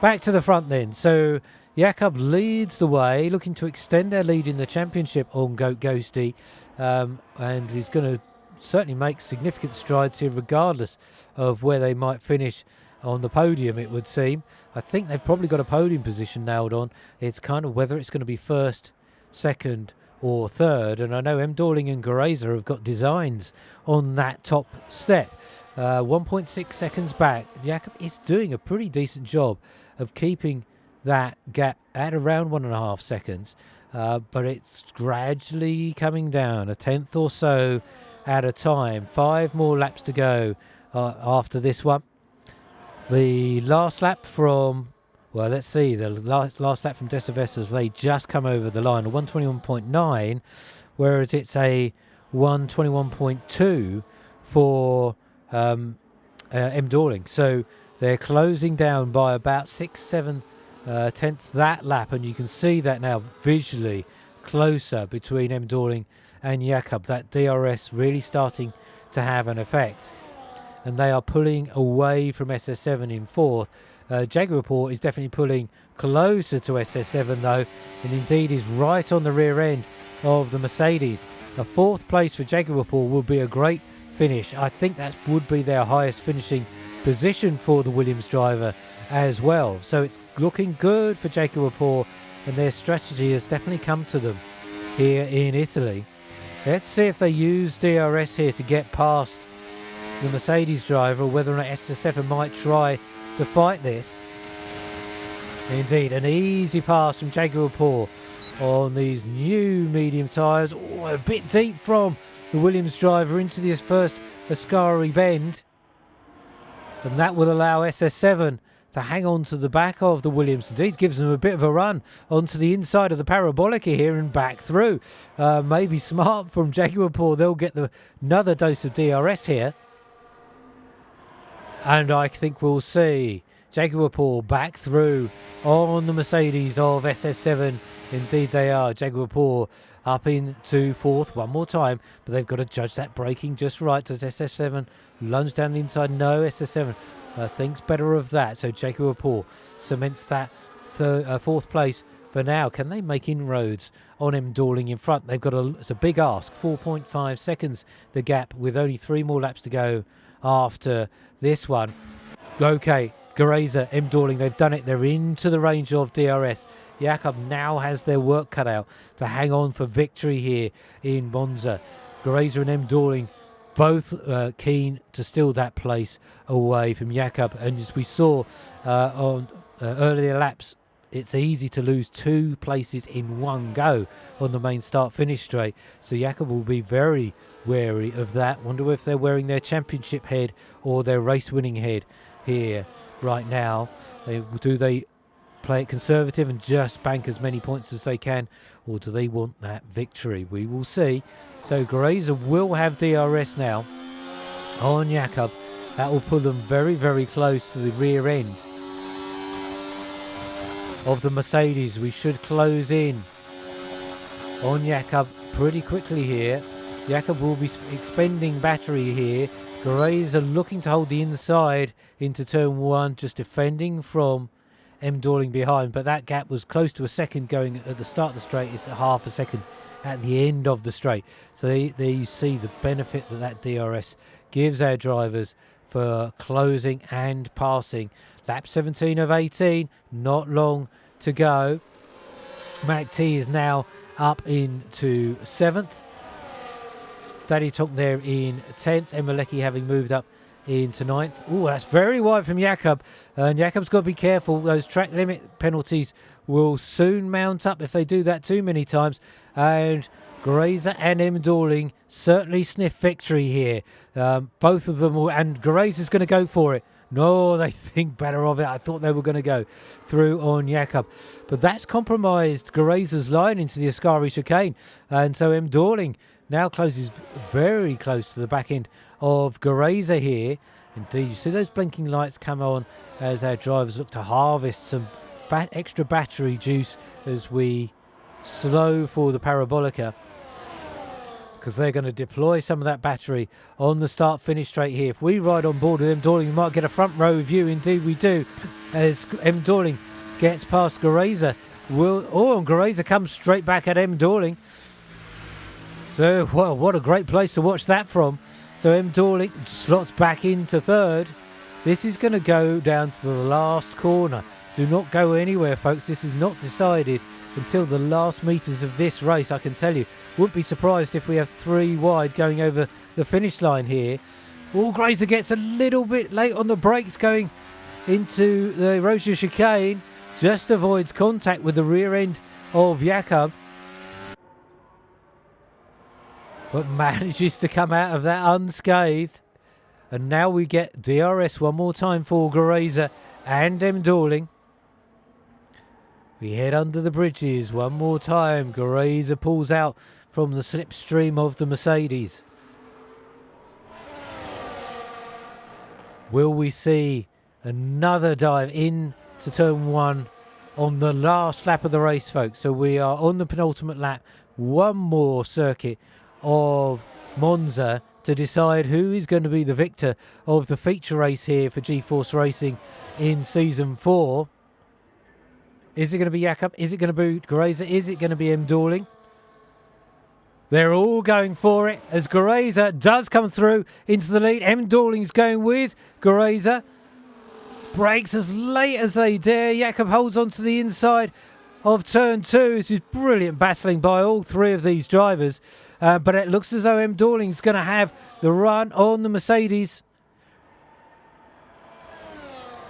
Back to the front then. So Jakub leads the way, looking to extend their lead in the championship on GoatGhosty, and he's going to certainly make significant strides here regardless of where they might finish on the podium, it would seem. I think they've probably got a podium position nailed on. It's kind of whether it's going to be first, second or third, and I know M. Dorling and Geraser have got designs on that top step. 1.6 seconds back. Jakub is doing a pretty decent job of keeping that gap at around 1.5 seconds, but it's gradually coming down, a tenth or so at a time. 5 more laps to go after this one. The last lap from, well, let's see, the last lap from Desavesas, they just come over the line, a 121.9, whereas it's a 121.2 for M. Dorling. So they're closing down by about 6-7 tenths that lap, and you can see that now visually closer between M. Dorling and Jakub. That DRS really starting to have an effect, and they are pulling away from SS7 in 4th. Jakub is definitely pulling closer to SS7 though, and indeed is right on the rear end of the Mercedes. A 4th place for Jakub will be a great finish. I think that would be their highest finishing position for the Williams driver as well. So it's looking good for Jakub, and their strategy has definitely come to them here in Italy. Let's see if they use DRS here to get past the Mercedes driver, or whether or not SS7 might try to fight this. Indeed, an easy pass from Jakub on these new medium tyres. Oh, a bit deep from the Williams driver into this first Ascari bend, and that will allow SS7 to hang on to the back of the Williams. Indeed, gives them a bit of a run onto the inside of the Parabolica here and back through. Maybe smart from Jakub. They'll get another dose of DRS here, and I think we'll see Jakub back through on the Mercedes of SS7. Indeed they are. Jakub up into 4th one more time, but they've got to judge that braking just right. Does SS7 lunge down the inside? No, SS7 thinks better of that. So Jakub cements that 4th place for now. Can they make inroads on M. Dorling in front? They've got it's a big ask. 4.5 seconds the gap, with only 3 more laps to go after this one. Okay, Geraser, M. Dorling, they've done it. They're into the range of DRS. Jakub now has their work cut out to hang on for victory here in Monza. Geraser and M. Dorling both keen to steal that place away from Jakub. And as we saw on earlier laps, it's easy to lose 2 places in one go on the main start-finish straight. So Jakub will be very wary of that. Wonder if they're wearing their championship head or their race-winning head here right now. Do they play it conservative and just bank as many points as they can, or do they want that victory? We will see. So Geraser will have DRS now on Jakub. That will pull them very, very close to the rear end of the Mercedes. We should close in on Jakub pretty quickly here. Jakub will be expending battery here. Grazer looking to hold the inside into turn 1, just defending from M. Dorling behind, but that gap was close to a second going at the start of the straight. It's half a second at the end of the straight. So there you see the benefit that DRS gives our drivers for closing and passing. Lap 17 of 18, not long to go. Macktee is now up into 7th. Daddy Tonk there in 10th. Emeleki having moved up into 9th. Oh, that's very wide from Jakub. And Jakub's got to be careful. Those track limit penalties will soon mount up if they do that too many times. And Grazer and M. Dorling certainly sniff victory here. Both of them will, and Grazer's going to go for it. No, they think better of it. I thought they were going to go through on Jakub. But that's compromised Grazer's line into the Ascari chicane. And so M. Dorling now closes very close to the back end of Grazer here. Indeed, you see those blinking lights come on as our drivers look to harvest some extra battery juice as we slow for the Parabolica, because they're going to deploy some of that battery on the start-finish straight here. If we ride on board with M. Dorling, we might get a front row view. Indeed we do, as M. Dorling gets past Grazer. And Grazer comes straight back at M. Dorling. So, well, what a great place to watch that from. So M. Dorling slots back into 3rd. This is going to go down to the last corner. Do not go anywhere, folks. This is not decided until the last metres of this race, I can tell you. Wouldn't be surprised if we have 3 wide going over the finish line here. Grazer gets a little bit late on the brakes going into the Roja chicane. Just avoids contact with the rear end of Jakub, but manages to come out of that unscathed. And now we get DRS one more time for Grazer and M. Dorling. We head under the bridges one more time. Grazer pulls out from the slipstream of the Mercedes. Will we see another dive into turn 1 on the last lap of the race, folks? So we are on the penultimate lap. One more circuit of Monza to decide who is going to be the victor of the feature race here for G-Force Racing in Season 4. Is it going to be Jakub? Is it going to be Grazer? Is it going to be M. Dorling? They're all going for it as Grazer does come through into the lead. M. Dorling's going with Grazer. Brakes as late as they dare. Jakub holds on to the inside of turn 2. This is brilliant battling by all 3 of these drivers. But it looks as though M. Dorling's going to have the run on the Mercedes.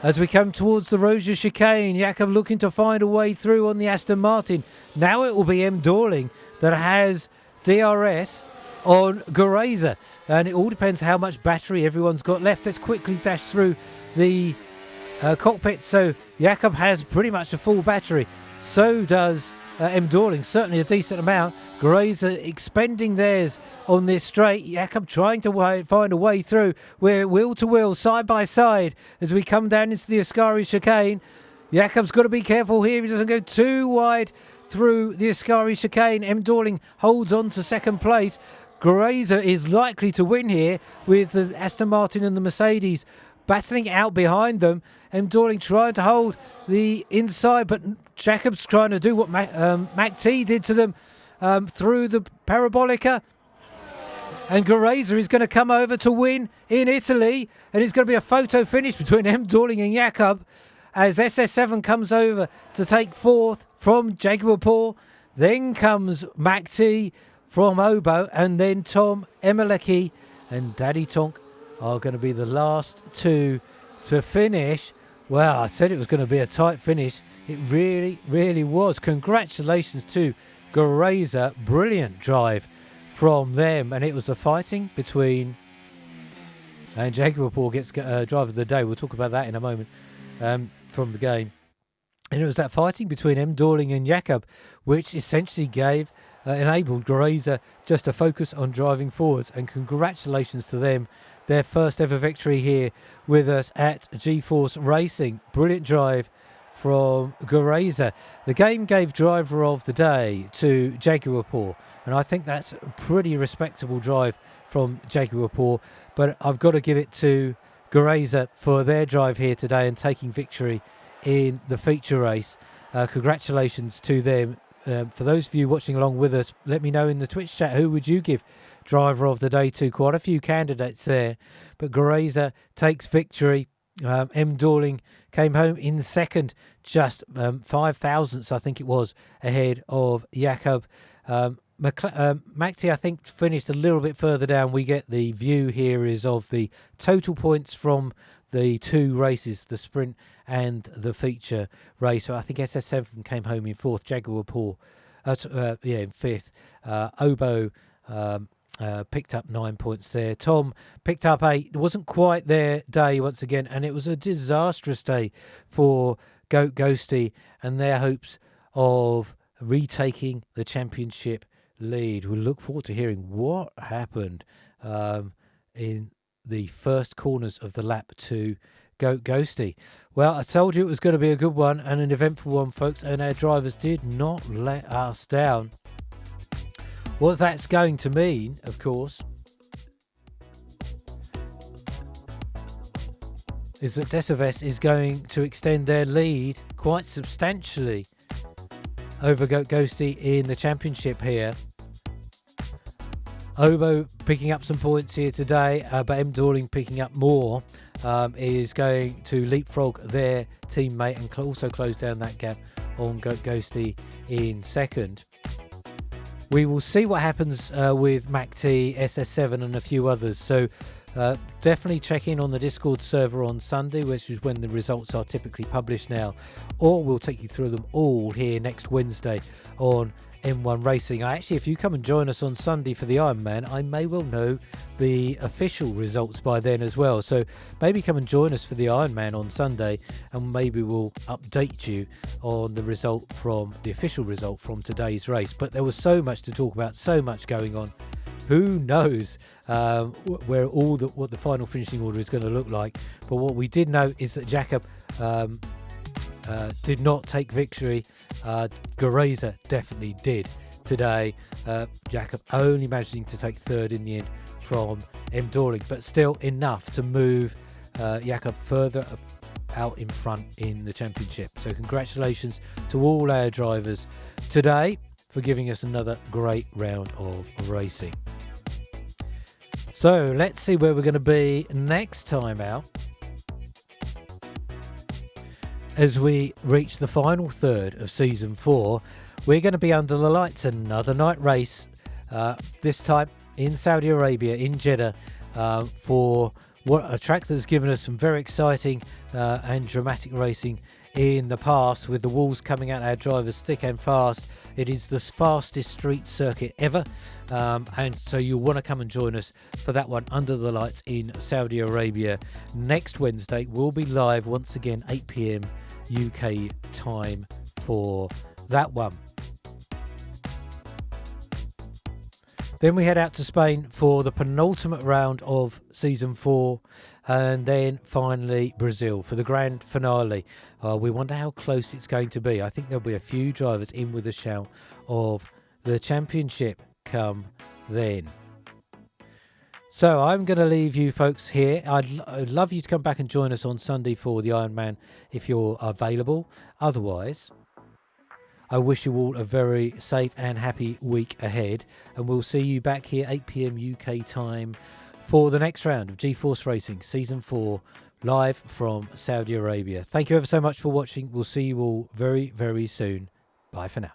As we come towards the Roja chicane, Jakub looking to find a way through on the Aston Martin. Now it will be M. Dorling that has DRS on Grazer. And it all depends how much battery everyone's got left. Let's quickly dash through the cockpit. So Jakub has pretty much a full battery. So does M. Dorling, certainly a decent amount. Grazer expending theirs on this straight. Jakub trying to find a way through. We're wheel to wheel, side by side as we come down into the Ascari chicane. Jakub's got to be careful here. He doesn't go too wide through the Ascari chicane. M. Dorling holds on to second place. Grazer is likely to win here with the Aston Martin and the Mercedes battling out behind them. M. Dorling trying to hold the inside, but Jakub's trying to do what Macktee did to them through the Parabolica. And Grazer is going to come over to win in Italy. And it's going to be a photo finish between M. Dorling and Jakub as SS7 comes over to take 4th from Jakub. Then comes Macktee from Obo, and then Tom Emeleki and Daddy Tonk are going to be the last 2 to finish. Well, I said it was going to be a tight finish. It really, really was. Congratulations to Grazer. Brilliant drive from them. And it was the fighting between... And Jakub gets driver of the day. We'll talk about that in a moment from the game. And it was that fighting between M. Dorling and Jakub which essentially enabled Grazer just to focus on driving forwards. And congratulations to them. Their first ever victory here with us at G-Force Racing. Brilliant drive from Gureza. The game gave driver of the day to Jaguar, and I think that's a pretty respectable drive from Jaguar, but I've got to give it to Gureza for their drive here today and taking victory in the feature race. Congratulations to them. For those of you watching along with us, let me know in the Twitch chat, who would you give driver of the day to? Quite a few candidates there, but Gureza takes victory. M. Dorling came home in second, just 5 thousandths, I think it was, ahead of Jakub. Macktee, I think, finished a little bit further down. We get the view here is of the total points from the two races, the sprint and the feature race. So I think SS7 came home in fourth, Jaguar in fifth. Obo picked up 9 points there. Tom picked up 8. It wasn't quite their day once again, and it was a disastrous day for GoatGhosty and their hopes of retaking the championship lead. We'll look forward to hearing what happened in the first corners of the lap to GoatGhosty. Well, I told you it was going to be a good one and an eventful one, folks, and our drivers did not let us down. What that's going to mean, of course, is that Decives is going to extend their lead quite substantially over GoatGhosty in the championship here. Obo picking up some points here today, but M. Dorling picking up more, is going to leapfrog their teammate and also close down that gap on GoatGhosty in second. We will see what happens with Macktee, SS7 and a few others. So definitely check in on the Discord server on Sunday, which is when the results are typically published now. Or we'll take you through them all here next Wednesday on M1 Racing. Actually, if you come and join us on Sunday for the Ironman, I may well know the official results by then as well. So maybe come and join us for the Ironman on Sunday, and maybe we'll update you on the result from the official result from today's race. But there was so much to talk about, so much going on. Who knows where what the final finishing order is going to look like? But what we did know is that Jakub did not take victory. Gureza definitely did today. Jakub only managing to take third in the end from M. Dorling, but still enough to move Jakub further out in front in the championship. So congratulations to all our drivers today for giving us another great round of racing. So let's see where we're going to be next time out as we reach the final third of season 4. We're going to be under the lights, another night race, this time in Saudi Arabia, in Jeddah, for what a track that's given us some very exciting and dramatic racing in the past, with the walls coming at our drivers thick and fast. It is the fastest street circuit ever, and so you'll want to come and join us for that one under the lights in Saudi Arabia next Wednesday. We'll be live once again 8 p.m. UK time for that one. Then we head out to Spain for the penultimate round of season 4, and then finally Brazil for the grand finale. We wonder how close it's going to be. I think there'll be a few drivers in with a shout of the championship come then. So I'm going to leave you folks here. I'd love you to come back and join us on Sunday for the Ironman if you're available. Otherwise, I wish you all a very safe and happy week ahead, and we'll see you back here 8 p.m. UK time for the next round of G-Force Racing Season 4, live from Saudi Arabia. Thank you ever so much for watching. We'll see you all very, very soon. Bye for now.